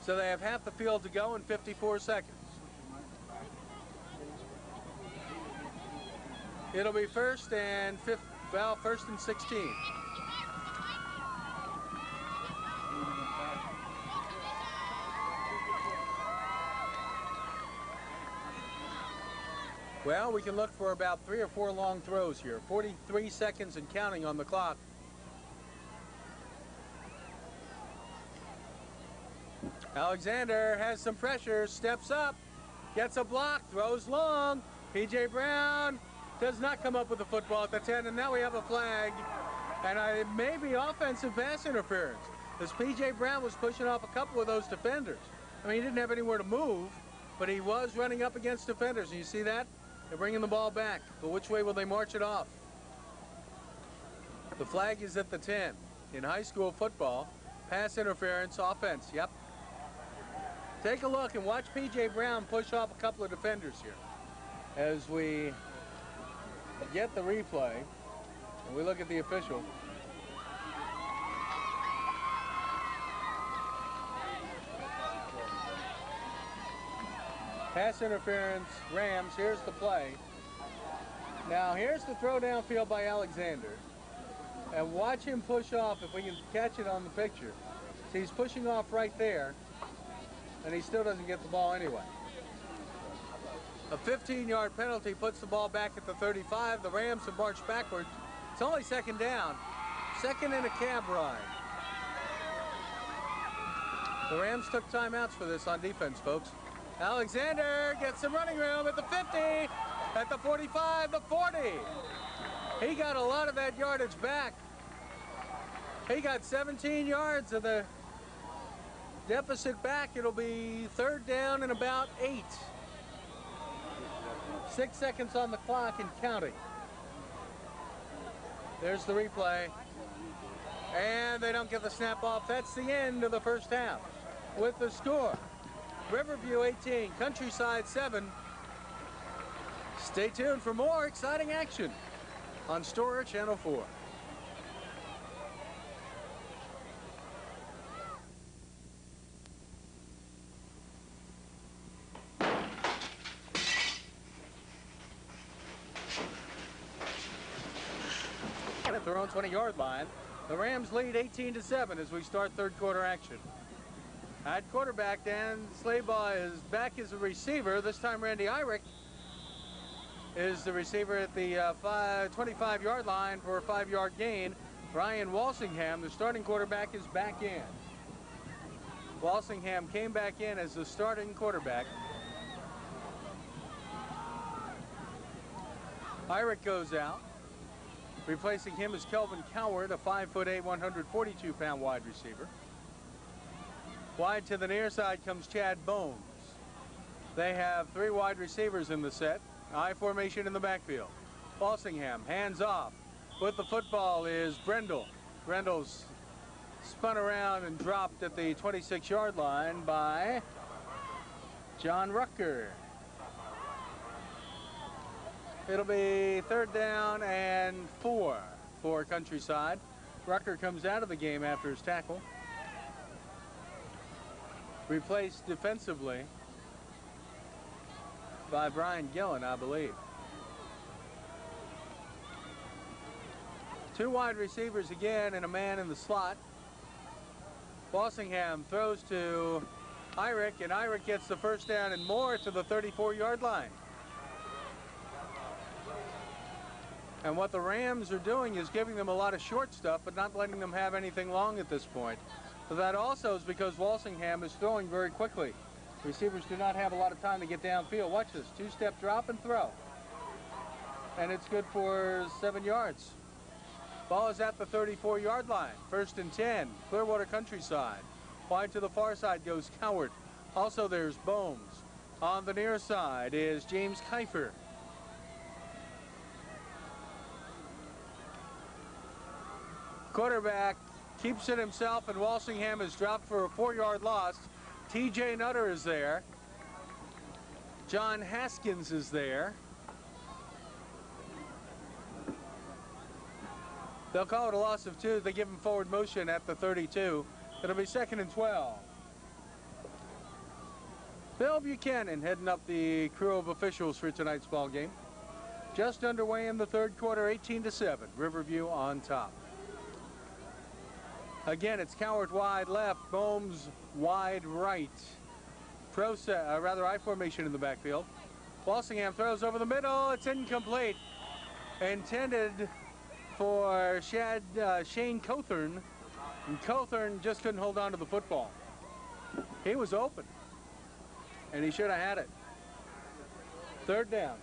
S1: So they have half the field to go in 54 seconds. It'll be first and 16. Well, we can look for about 3 or 4 long throws here. 43 seconds and counting on the clock. Alexander has some pressure, steps up, gets a block, throws long. P.J. Brown does not come up with the football at the 10, and now we have a flag. And it may be offensive pass interference, as P.J. Brown was pushing off a couple of those defenders. I mean, he didn't have anywhere to move, but he was running up against defenders. And you see that? They're bringing the ball back, but which way will they march it off? The flag is at the 10. In high school football, pass interference, offense, yep. Take a look and watch P.J. Brown push off a couple of defenders here. As we get the replay, and we look at the official. Pass interference, Rams. Here's the play. Now here's the throw downfield by Alexander. And watch him push off, if we can catch it on the picture. See, he's pushing off right there, and he still doesn't get the ball anyway. A 15-yard penalty puts the ball back at the 35. The Rams have marched backward. It's only second down. Second in a cab ride. The Rams took timeouts for this on defense, folks. Alexander gets some running room at the 50, at the 45, the 40. He got a lot of that yardage back. He got 17 yards of the deficit back. It'll be third down and about 8. 6 seconds on the clock and counting. There's the replay. And they don't get the snap off. That's the end of the first half with the score. Riverview 18, Countryside 7. Stay tuned for more exciting action on Storer Channel 4. At their own 20-yard line, the Rams lead 18-7 as we start third quarter action. At quarterback, Dan Slaybaugh is back as a receiver. This time Randy Eyrich is the receiver at the 25-yard line for a 5-yard gain. Brian Walsingham, the starting quarterback, is back in. Walsingham came back in as the starting quarterback. Eyrich goes out. Replacing him is Kelvin Coward, a 5'8", 142-pound wide receiver. Wide to the near side comes Chad Bones. They have 3 wide receivers in the set. I formation in the backfield. Walsingham, hands off. With the football is Brendel. Brendel's spun around and dropped at the 26-yard line by John Rucker. It'll be third down and 4 for Countryside. Rucker comes out of the game after his tackle. replaced defensively by Brian Gillen, I believe. Two wide receivers again and a man in the slot. Walsingham throws to Irick, and Irick gets the first down and more to the 34-yard line. And what the Rams are doing is giving them a lot of short stuff, but not letting them have anything long at this point. But that also is because Walsingham is throwing very quickly. Receivers do not have a lot of time to get downfield. Watch this, two-step drop and throw. And it's good for 7 yards. Ball is at the 34-yard line. 1st and 10, Clearwater Countryside. Wide to the far side goes Cowart. Also there's Bohms. On the near side is James Kiefer. Quarterback keeps it himself, and Walsingham is dropped for a 4-yard loss. TJ Nutter is there. John Haskins is there. They'll call it a loss of 2. They give him forward motion at the 32. It'll be 2nd and 12. Bill Buchanan heading up the crew of officials for tonight's ball game. Just underway in the 3rd quarter, 18-7. Riverview on top. Again, it's Cowart wide left, Bohms wide right. I formation in the backfield. Walsingham throws over the middle. It's incomplete. Intended for Shane Cothern. And Cothern just couldn't hold on to the football. He was open, and he should have had it. 3rd down.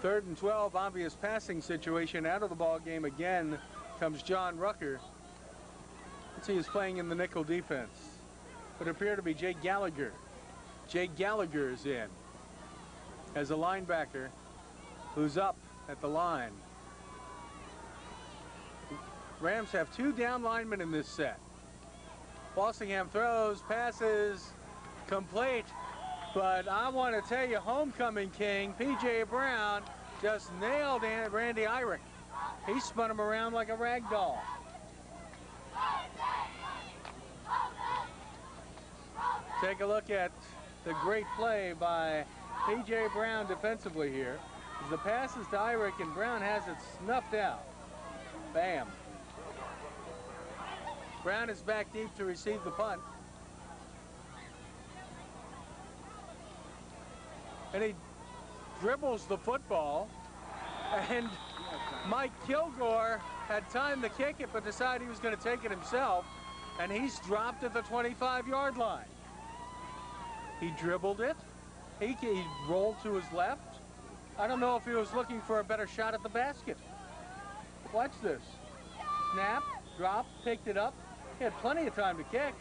S1: Third and 12, obvious passing situation. Out of the ball game again comes John Rucker. Let's see, he's playing in the nickel defense. Would appear to be Jay Gallagher. Jay Gallagher is in as a linebacker who's up at the line. Rams have 2 down linemen in this set. Walsingham throws, passes, complete. But I want to tell you, homecoming king, P.J. Brown, just nailed Randy Irick. He spun him around like a rag doll. Take a look at the great play by P.J. Brown defensively here. As the pass is to Irick, and Brown has it snuffed out. Bam. Brown is back deep to receive the punt. And he dribbles the football, and Mike Kilgore had time to kick it, but decided he was going to take it himself, and he's dropped at the 25-yard line. He dribbled it. He rolled to his left. I don't know if he was looking for a better shot at the basket. Watch this. Snap, drop, picked it up. He had plenty of time to kick.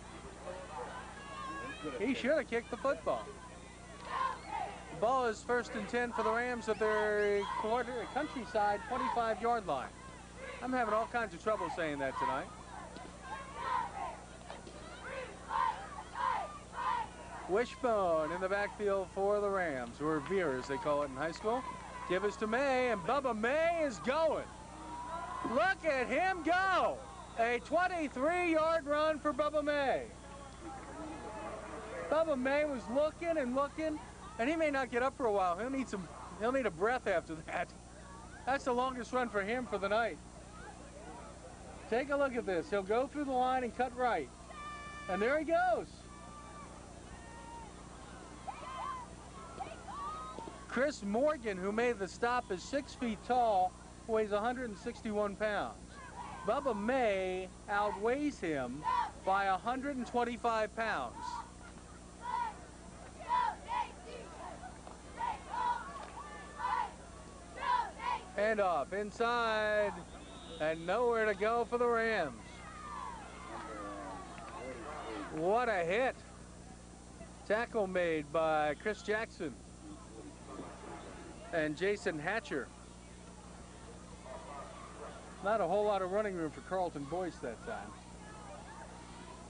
S1: He should have kicked the football. The ball is 1st and 10 for the Rams at their countryside 25-yard line. I'm having all kinds of trouble saying that tonight. Wishbone in the backfield for the Rams, or Veer as they call it in high school. Give us to May, and Bubba May is going. Look at him go. A 23-yard run for Bubba May. Bubba May was looking and looking, and he may not get up for a while. He'll need a breath after that. That's the longest run for him for the night. Take a look at this. He'll go through the line and cut right. And there he goes. Chris Morgan, who made the stop, is 6 feet tall, weighs 161 pounds. Bubba May outweighs him by 125 pounds. Hand off inside, and nowhere to go for the Rams. What a hit. Tackle made by Chris Jackson and Jason Hatcher. Not a whole lot of running room for Carlton Boyce that time.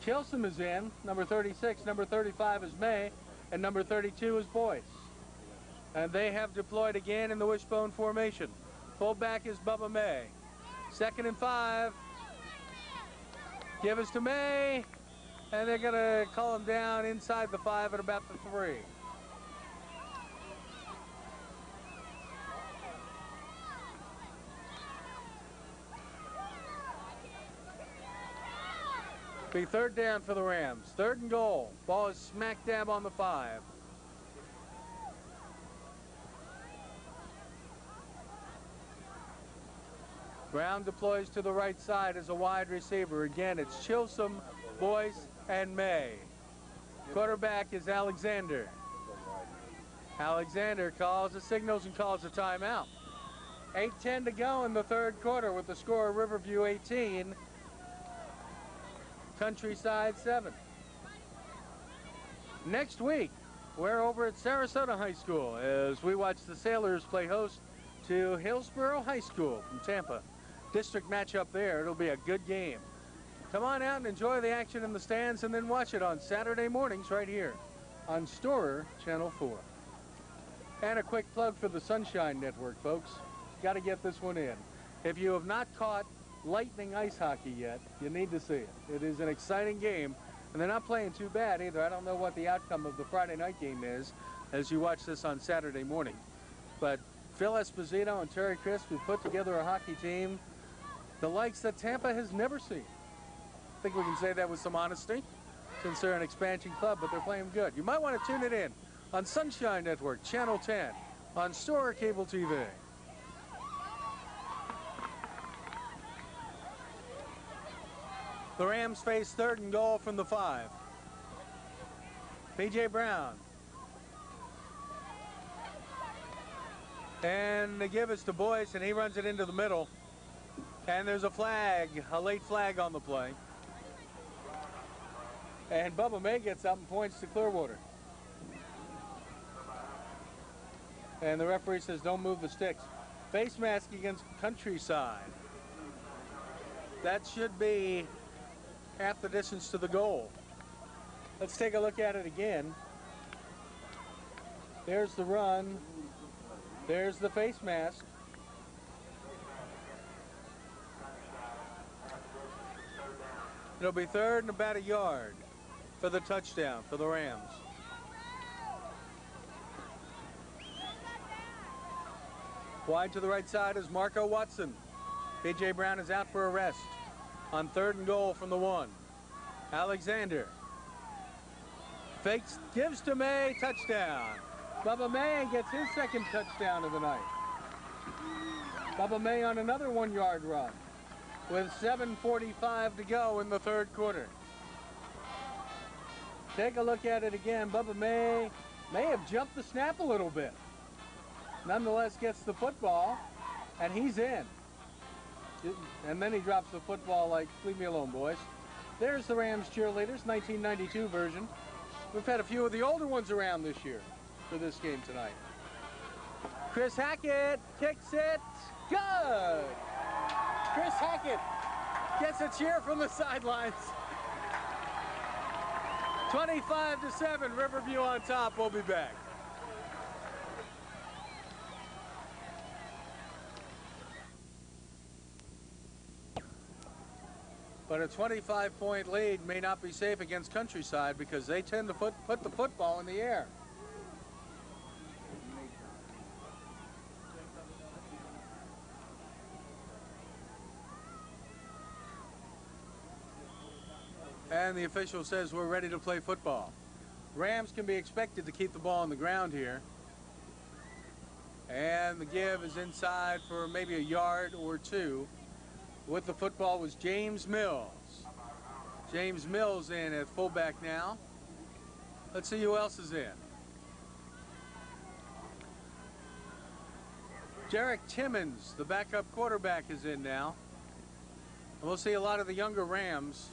S1: Kilsom is in, number 36, number 35 is May, and number 32 is Boyce. And they have deployed again in the wishbone formation. Fullback is Bubba May. 2nd and 5. Give us to May. And they're going to call him down inside the 5 at about the 3. Be 3rd down for the Rams. 3rd and goal. Ball is smack dab on the 5. Brown deploys to the right side as a wide receiver. Again, it's Chisholm, Boyce, and May. Quarterback is Alexander. Alexander calls the signals and calls a timeout. 8:10 to go in the 3rd quarter with the score of Riverview 18, Countryside 7. Next week, we're over at Sarasota High School as we watch the Sailors play host to Hillsborough High School from Tampa. District matchup there. It'll be a good game. Come on out and enjoy the action in the stands and then watch it on Saturday mornings right here on Storer Channel 4. And a quick plug for the Sunshine Network, folks. Got to get this one in. If you have not caught Lightning ice hockey yet, you need to see it. It is an exciting game, and they're not playing too bad either. I don't know what the outcome of the Friday night game is as you watch this on Saturday morning. But Phil Esposito and Terry Crisp have put together a hockey team the likes that Tampa has never seen. I think we can say that with some honesty since they're an expansion club, but they're playing good. You might want to tune it in on Sunshine Network, Channel 10, on Storer Cable TV. The Rams face 3rd and goal from the 5. P.J. Brown. And they give us to Boyce, and he runs it into the middle. And there's a flag, a late flag on the play. And Bubba May gets up and points to Clearwater. And the referee says, don't move the sticks. Face mask against Countryside. That should be half the distance to the goal. Let's take a look at it again. There's the run. There's the face mask. It'll be 3rd and about a yard for the touchdown for the Rams. Wide to the right side is Marco Watson. P.J. Brown is out for a rest on 3rd and goal from the 1. Alexander fakes, gives to May, touchdown. Bubba May gets his 2nd touchdown of the night. Bubba May on another 1-yard run with 7:45 to go in the 3rd quarter. Take a look at it again. Bubba May have jumped the snap a little bit. Nonetheless gets the football, and he's in. And then he drops the football like, leave me alone, boys. There's the Rams cheerleaders, 1992 version. We've had a few of the older ones around this year for this game tonight. Chris Hackett kicks it. Good. Chris Hackett gets a cheer from the sidelines. 25-7, Riverview on top. We'll be back. But a 25-point lead may not be safe against Countryside because they tend to put the football in the air. And the official says we're ready to play football. Rams can be expected to keep the ball on the ground here. And the give is inside for maybe a yard or 2. With the football was James Mills. James Mills in at fullback now. Let's see who else is in. Derek Timmons, the backup quarterback, is in now. And we'll see a lot of the younger Rams.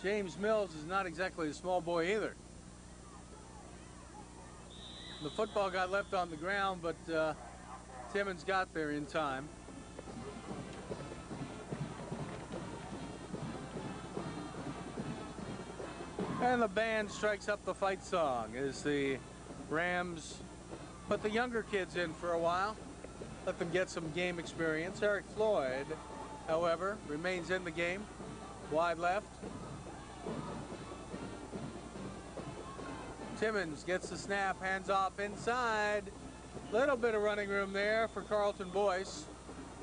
S1: James Mills is not exactly a small boy either. The football got left on the ground, but Timmons got there in time. And the band strikes up the fight song as the Rams put the younger kids in for a while, let them get some game experience. Eric Floyd, however, remains in the game. Wide left. Timmons gets the snap, hands off inside. Little bit of running room there for Carlton Boyce.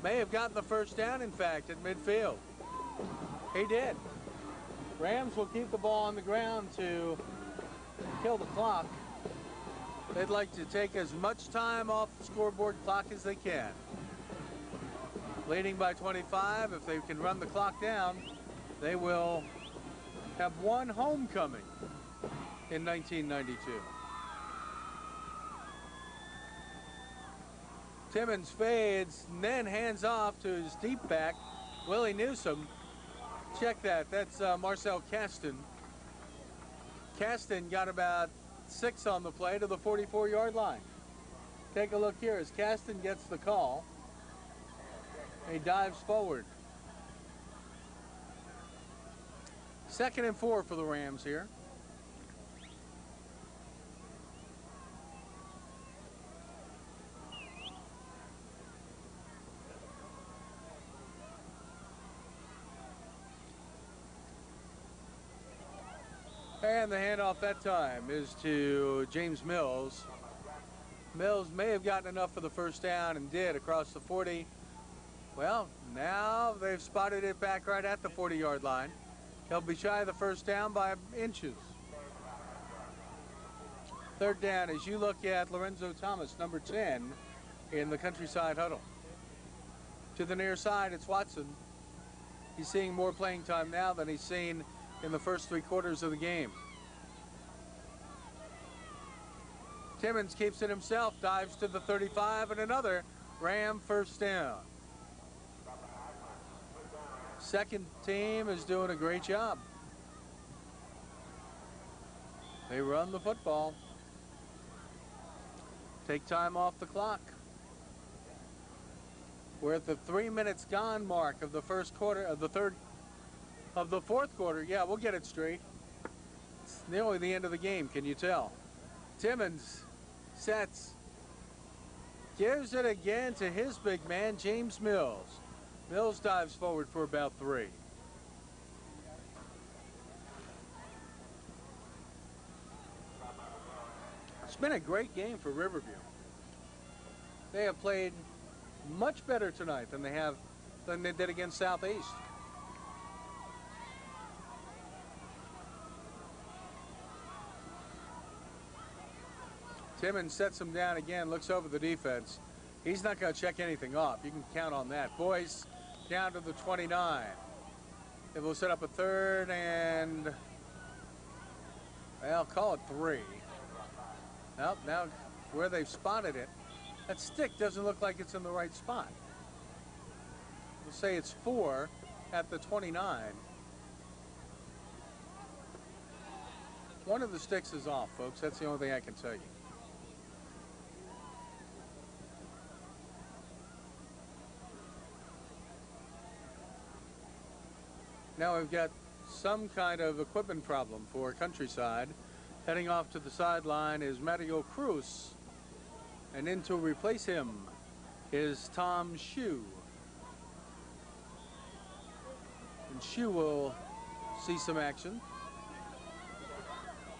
S1: May have gotten the first down, in fact, at midfield. He did. Rams will keep the ball on the ground to kill the clock. They'd like to take as much time off the scoreboard clock as they can. Leading by 25, if they can run the clock down, they will have one homecoming in 1992. Timmons fades and then hands off to his deep back, Willie Newsom. Check that, that's Marcel Caston. Caston got about 6 on the play to the 44-yard line. Take a look here as Caston gets the call. He dives forward. 2nd and 4 for the Rams here. And the handoff that time is to James Mills. Mills may have gotten enough for the first down and did across the 40. Well, now they've spotted it back right at the 40-yard line. He'll be shy of the first down by inches. 3rd down as you look at Lorenzo Thomas, number 10, in the countryside huddle. To the near side, it's Watson. He's seeing more playing time now than he's seen in the first 3 quarters of the game. Timmons keeps it himself, dives to the 35, and another Ram first down. Second team is doing a great job. They run the football. Take time off the clock. We're at the 3 minutes gone mark of the first quarter of the fourth quarter. Yeah, we'll get it straight. It's nearly the end of the game, can you tell? Timmons sets, gives it again to his big man, James Mills. Mills dives forward for about 3. It's been a great game for Riverview. They have played much better tonight than they did against Southeast. Timmons sets him down again, looks over the defense. He's not going to check anything off. You can count on that. Boyce down to the 29. It will set up a 3rd and, well, call it 3. Nope, now where they've spotted it, that stick doesn't look like it's in the right spot. We'll say it's 4 at the 29. One of the sticks is off, folks. That's the only thing I can tell you. Now we've got some kind of equipment problem for Countryside. Heading off to the sideline is Mario Cruz. And in to replace him is Tom Shue. And Shue will see some action.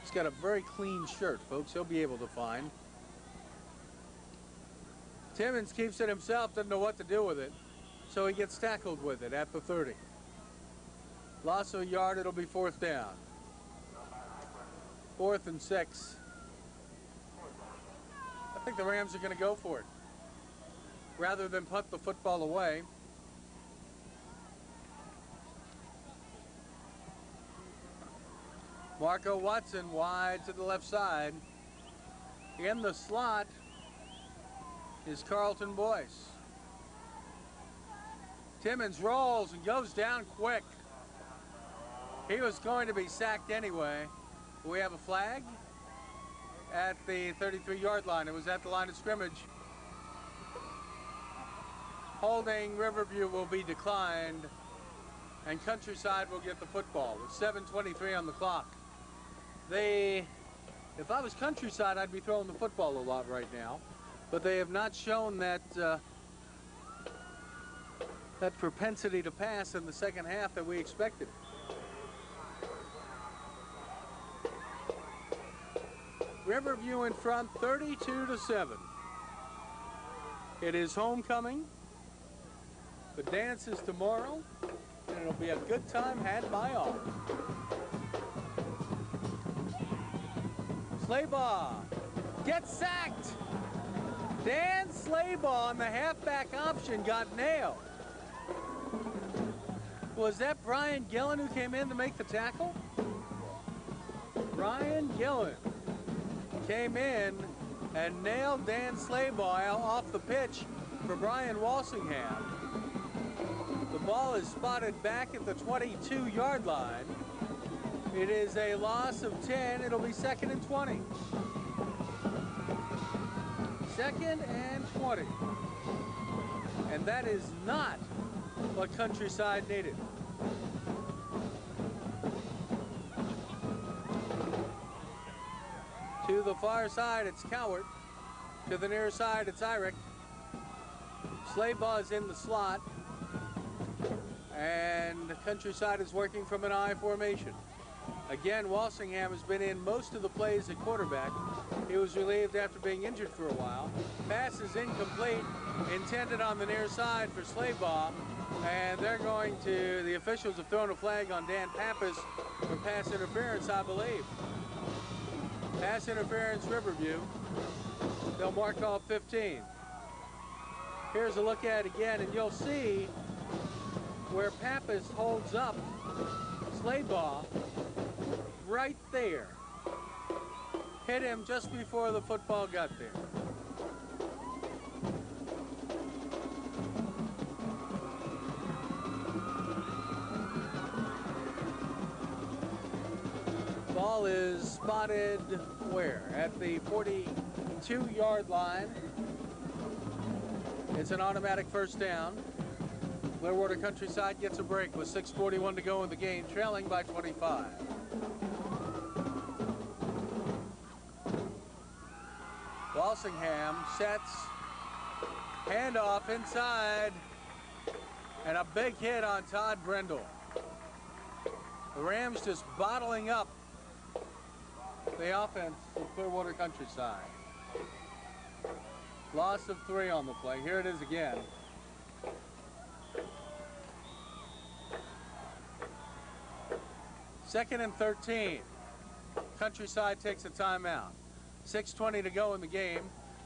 S1: He's got a very clean shirt, folks. He'll be able to find. Timmons keeps it himself, doesn't know what to do with it. So he gets tackled with it at the 30. Loss of a yard, it'll be 4th down. 4th and 6. I think the Rams are going to go for it. Rather than punt the football away. Marco Watson wide to the left side. In the slot is Carlton Boyce. Timmons rolls and goes down quick. He was going to be sacked anyway. We have a flag at the 33-yard line. It was at the line of scrimmage. Holding Riverview will be declined, and Countryside will get the football with 7:23 on the clock. If I was Countryside, I'd be throwing the football a lot right now. but they have not shown that that propensity to pass in the second half that we expected. Riverview in front, 32-7. It is homecoming. The dance is tomorrow, and it'll be a good time had by all. Slaybaugh gets sacked. Dan Slaybaugh on the halfback option got nailed. Was that Brian Gillen who came in to make the tackle? Brian Gillen came in and nailed Dan Slaybaugh off the pitch for Brian Walsingham. The ball is spotted back at the 22-yard line. It is a loss of 10. It'll be 2nd and 20. 2nd and 20. And that is not what Countryside needed. To the far side, it's Cowart. To the near side, it's Irick. Slaybaugh is in the slot. And the Countryside is working from an I formation. Again, Walsingham has been in most of the plays at quarterback. He was relieved after being injured for a while. Pass is incomplete, intended on the near side for Slaybaugh. And they're going to, the officials have thrown a flag on Dan Pappas for pass interference, I believe. Pass interference, Riverview. They'll mark off 15. Here's a look at it again, and you'll see where Pappas holds up Slaybaugh right there. Hit him just before the football got there. Ball is spotted where? At the 42-yard line. It's an automatic first down. Clearwater Countryside gets a break with 6:41 to go in the game, trailing by 25. Walsingham sets, handoff inside, and a big hit on Todd Brendel. The Rams just bottling up the offense of Clearwater Countryside. Loss of 3 on the play. Here it is again. Second and 13. Countryside takes a timeout. 6:20 to go in the game.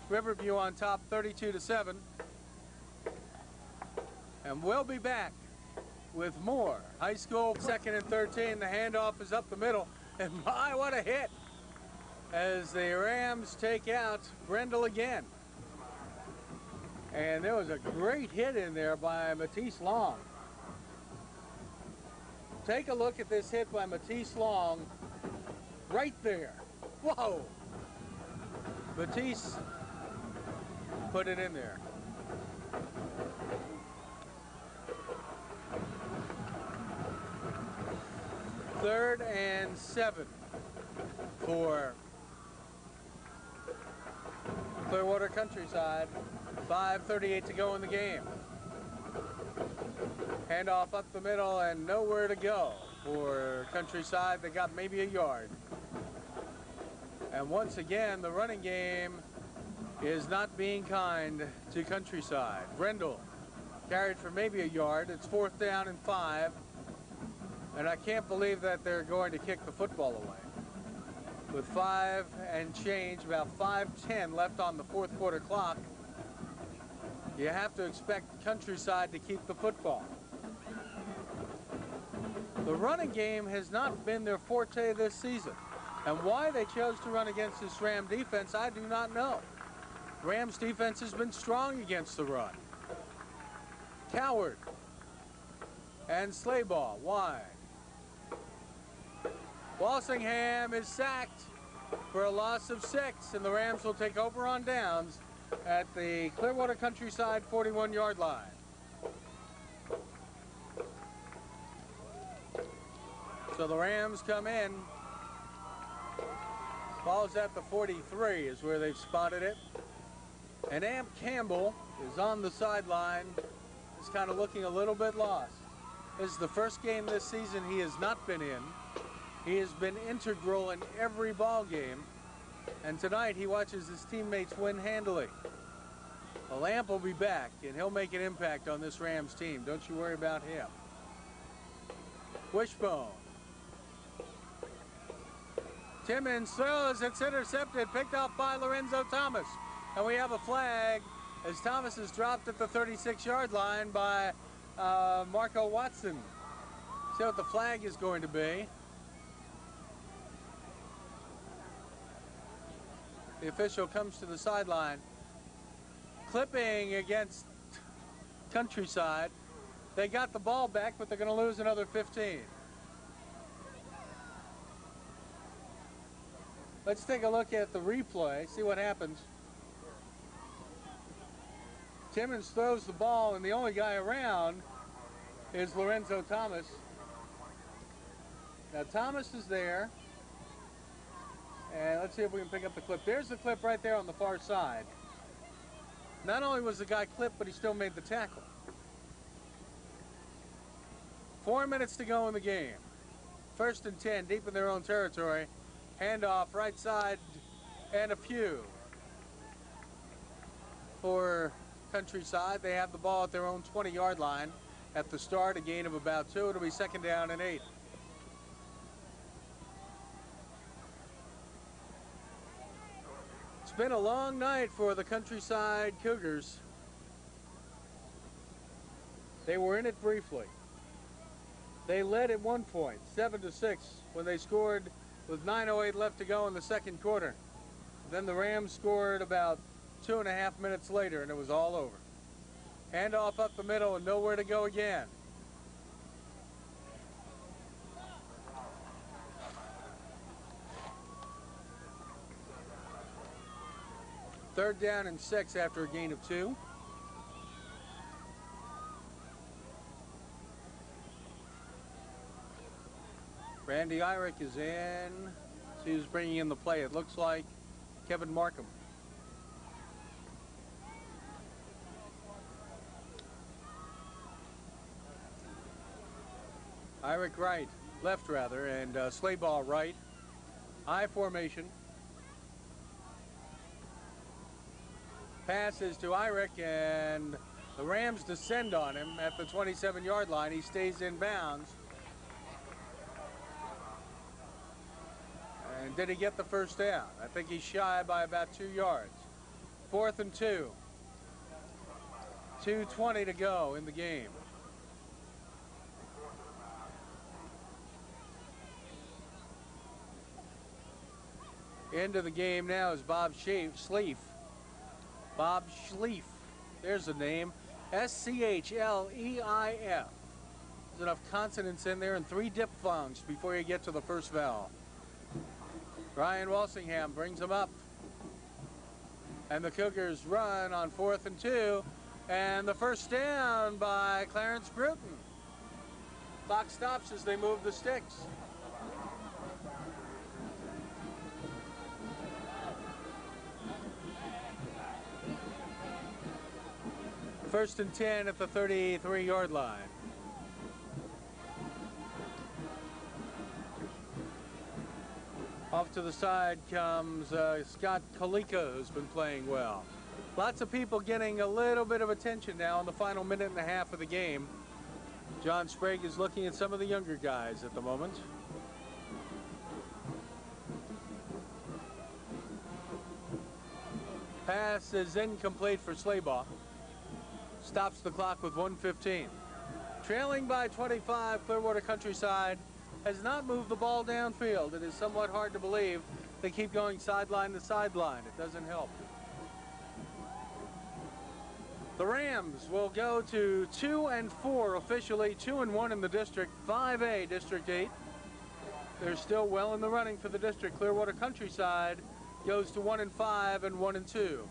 S1: Riverview on top, 32-7. And we'll be back with more high school. 2nd and 13. The handoff is up the middle. And my, what a hit as the Rams take out Brendel again. And there was a great hit in there by Matisse Long. Take a look at this hit by Matisse Long right there. Whoa! Matisse put it in there. Third and 7 for Clearwater Countryside. 5:38 to go in the game. Handoff up the middle and nowhere to go for Countryside. They got maybe a yard. And once again, the running game is not being kind to Countryside. Brendel carried for maybe a yard. It's 4th down and 5. And I can't believe that they're going to kick the football away. With 5 and change, about 5:10 left on the 4th quarter clock, you have to expect Countryside to keep the football. The running game has not been their forte this season. And why they chose to run against this Ram defense, I do not know. Rams defense has been strong against the run. Cowart and Slaybaugh wide. Walsingham is sacked for a loss of 6, and the Rams will take over on downs at the Clearwater Countryside 41-yard line. So the Rams come in. Ball's at the 43 is where they've spotted it. And Amp Campbell is on the sideline. He's kind of looking a little bit lost. This is the first game this season he has not been in. He has been integral in every ball game. And tonight he watches his teammates win handily. Well, Amp will be back, and he'll make an impact on this Rams team. Don't you worry about him. Wishbone. Timmons throws. It's intercepted. Picked off by Lorenzo Thomas. And we have a flag as Thomas is dropped at the 36-yard line by Marco Watson. See what the flag is going to be. The official comes to the sideline. Clipping against Countryside. They got the ball back, but they're going to lose another 15. Let's take a look at the replay, see what happens. Timmons throws the ball, and the only guy around is Lorenzo Thomas. Now Thomas is there. And let's see if we can pick up the clip. There's the clip right there on the far side. Not only was the guy clipped, but he still made the tackle. 4 minutes to go in the game. 1st and 10, deep in their own territory. Handoff right side and a few for Countryside. They have the ball at their own 20-yard line at the start, a gain of about 2. It'll be 2nd down and 8. It's been a long night for the Countryside Cougars. They were in it briefly. They led at one point, 7-6, when they scored with 9:08 left to go in the second quarter. Then the Rams scored about 2.5 minutes later, and it was all over. Handoff up the middle and nowhere to go again. Third down and 6 after a gain of 2. Randy Irick is in. See who's bringing in the play. It looks like Kevin Markham. Irick right, left rather, and Slayball right. I formation. Passes to Irick, and the Rams descend on him at the 27-yard line. He stays in bounds. And did he get the first down? I think he's shy by about 2 yards. 4th and 2. 2:20 to go in the game. Into the game now is Bob Schleif. Bob Schleif. There's the name. S-C-H-L-E-I-F. There's enough consonants in there and 3 diphthongs before you get to the first vowel. Ryan Walsingham brings them up. And the Cougars run on 4th and 2. And the first down by Clarence Bruton. Clock stops as they move the sticks. First and 10 at the 33-yard line. Off to the side comes Scott Kalika, who's been playing well. Lots of people getting a little bit of attention now in the final minute and a half of the game. John Sprague is looking at some of the younger guys at the moment. Pass is incomplete for Slaybaugh. Stops the clock with 1:15. Trailing by 25, Clearwater Countryside has not moved the ball downfield. It is somewhat hard to believe they keep going sideline to sideline. It doesn't help. The Rams will go to 2-4 officially, 2-1 in the district, 5A District 8. They're still well in the running for the district. Clearwater Countryside goes to 1-5 and 1-2.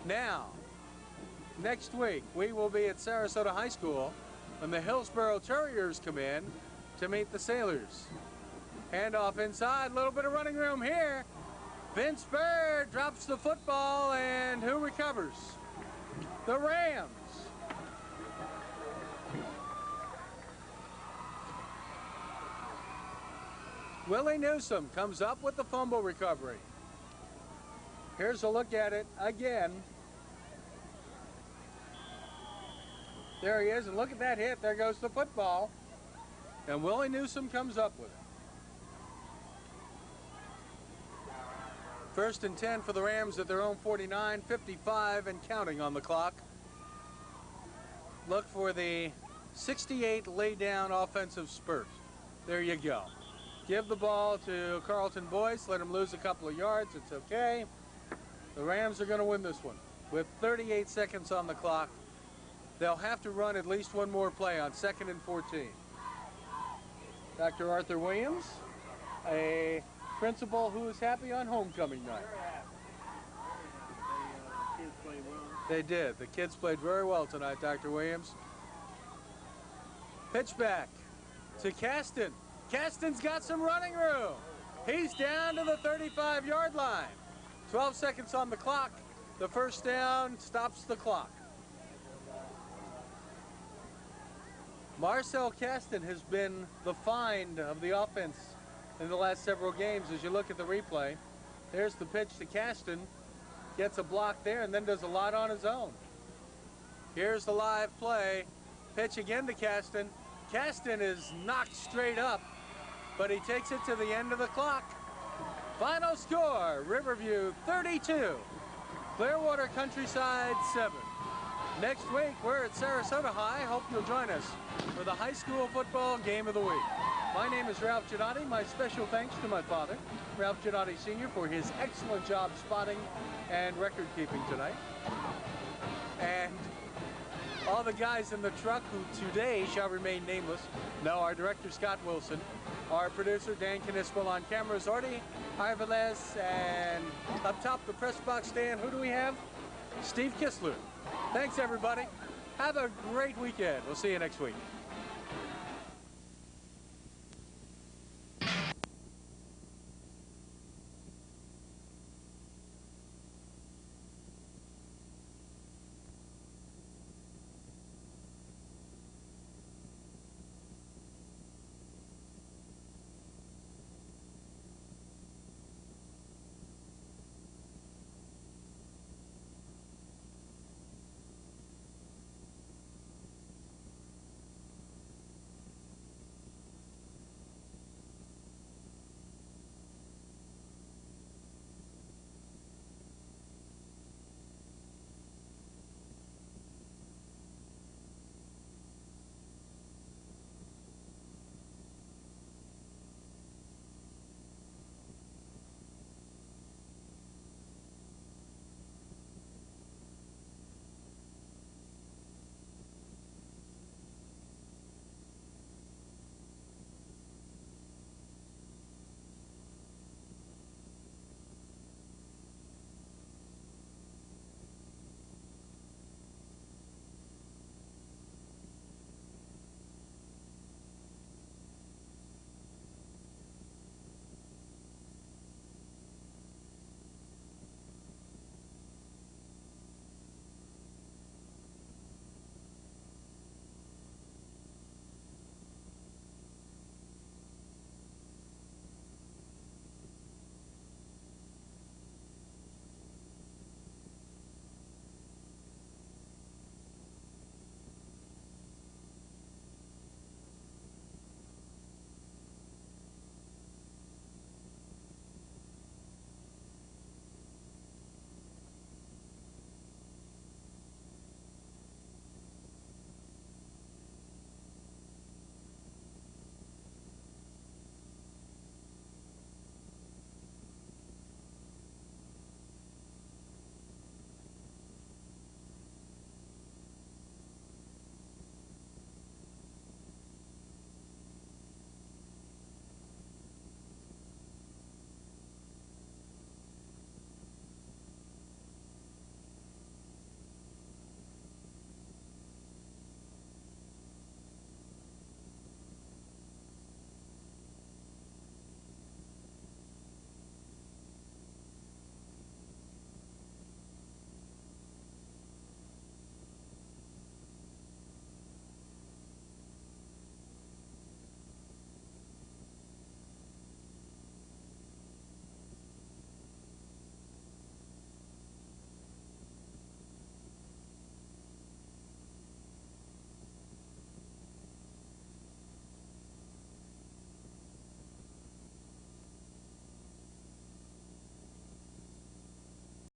S1: Now, next week, we will be at Sarasota High School when the Hillsboro Terriers come in to meet the Sailors. Handoff inside, a little bit of running room here. Vince Bird drops the football, and who recovers? The Rams. Willie Newsom comes up with the fumble recovery. Here's a look at it again. There he is, and look at that hit. There goes the football. And Willie Newsom comes up with it. 1st and 10 for the Rams at their own 49, 55 and counting on the clock. Look for the 68 lay-down offensive spurt. There you go. Give the ball to Carlton Boyce. Let him lose a couple of yards. It's okay. The Rams are going to win this one. With 38 seconds on the clock, they'll have to run at least one more play on 2nd and 14. Dr. Arthur Williams, a principal who is happy on homecoming night. They did. The kids played very well tonight, Dr. Williams. Pitch back to Caston. Caston's got some running room. He's down to the 35-yard line. 12 seconds on the clock. The first down stops the clock. Marcel Caston has been the find of the offense in the last several games as you look at the replay. There's the pitch to Caston. Gets a block there and then does a lot on his own. Here's the live play. Pitch again to Caston. Caston is knocked straight up, but he takes it to the end of the clock. Final score, Riverview 32, Clearwater Countryside 7. Next week, we're at Sarasota High. Hope you'll join us for the high school football game of the week. My name is Ralph Giannotti. My special thanks to my father, Ralph Giannotti Sr., for his excellent job spotting and record keeping tonight. And all the guys in the truck who today shall remain nameless. No, our director, Scott Wilson. Our producer, Dan Knispel. On cameras, Artie Iveles. And up top, the press box stand, who do we have? Steve Kistler. Thanks, everybody. Have a great weekend. We'll see you next week.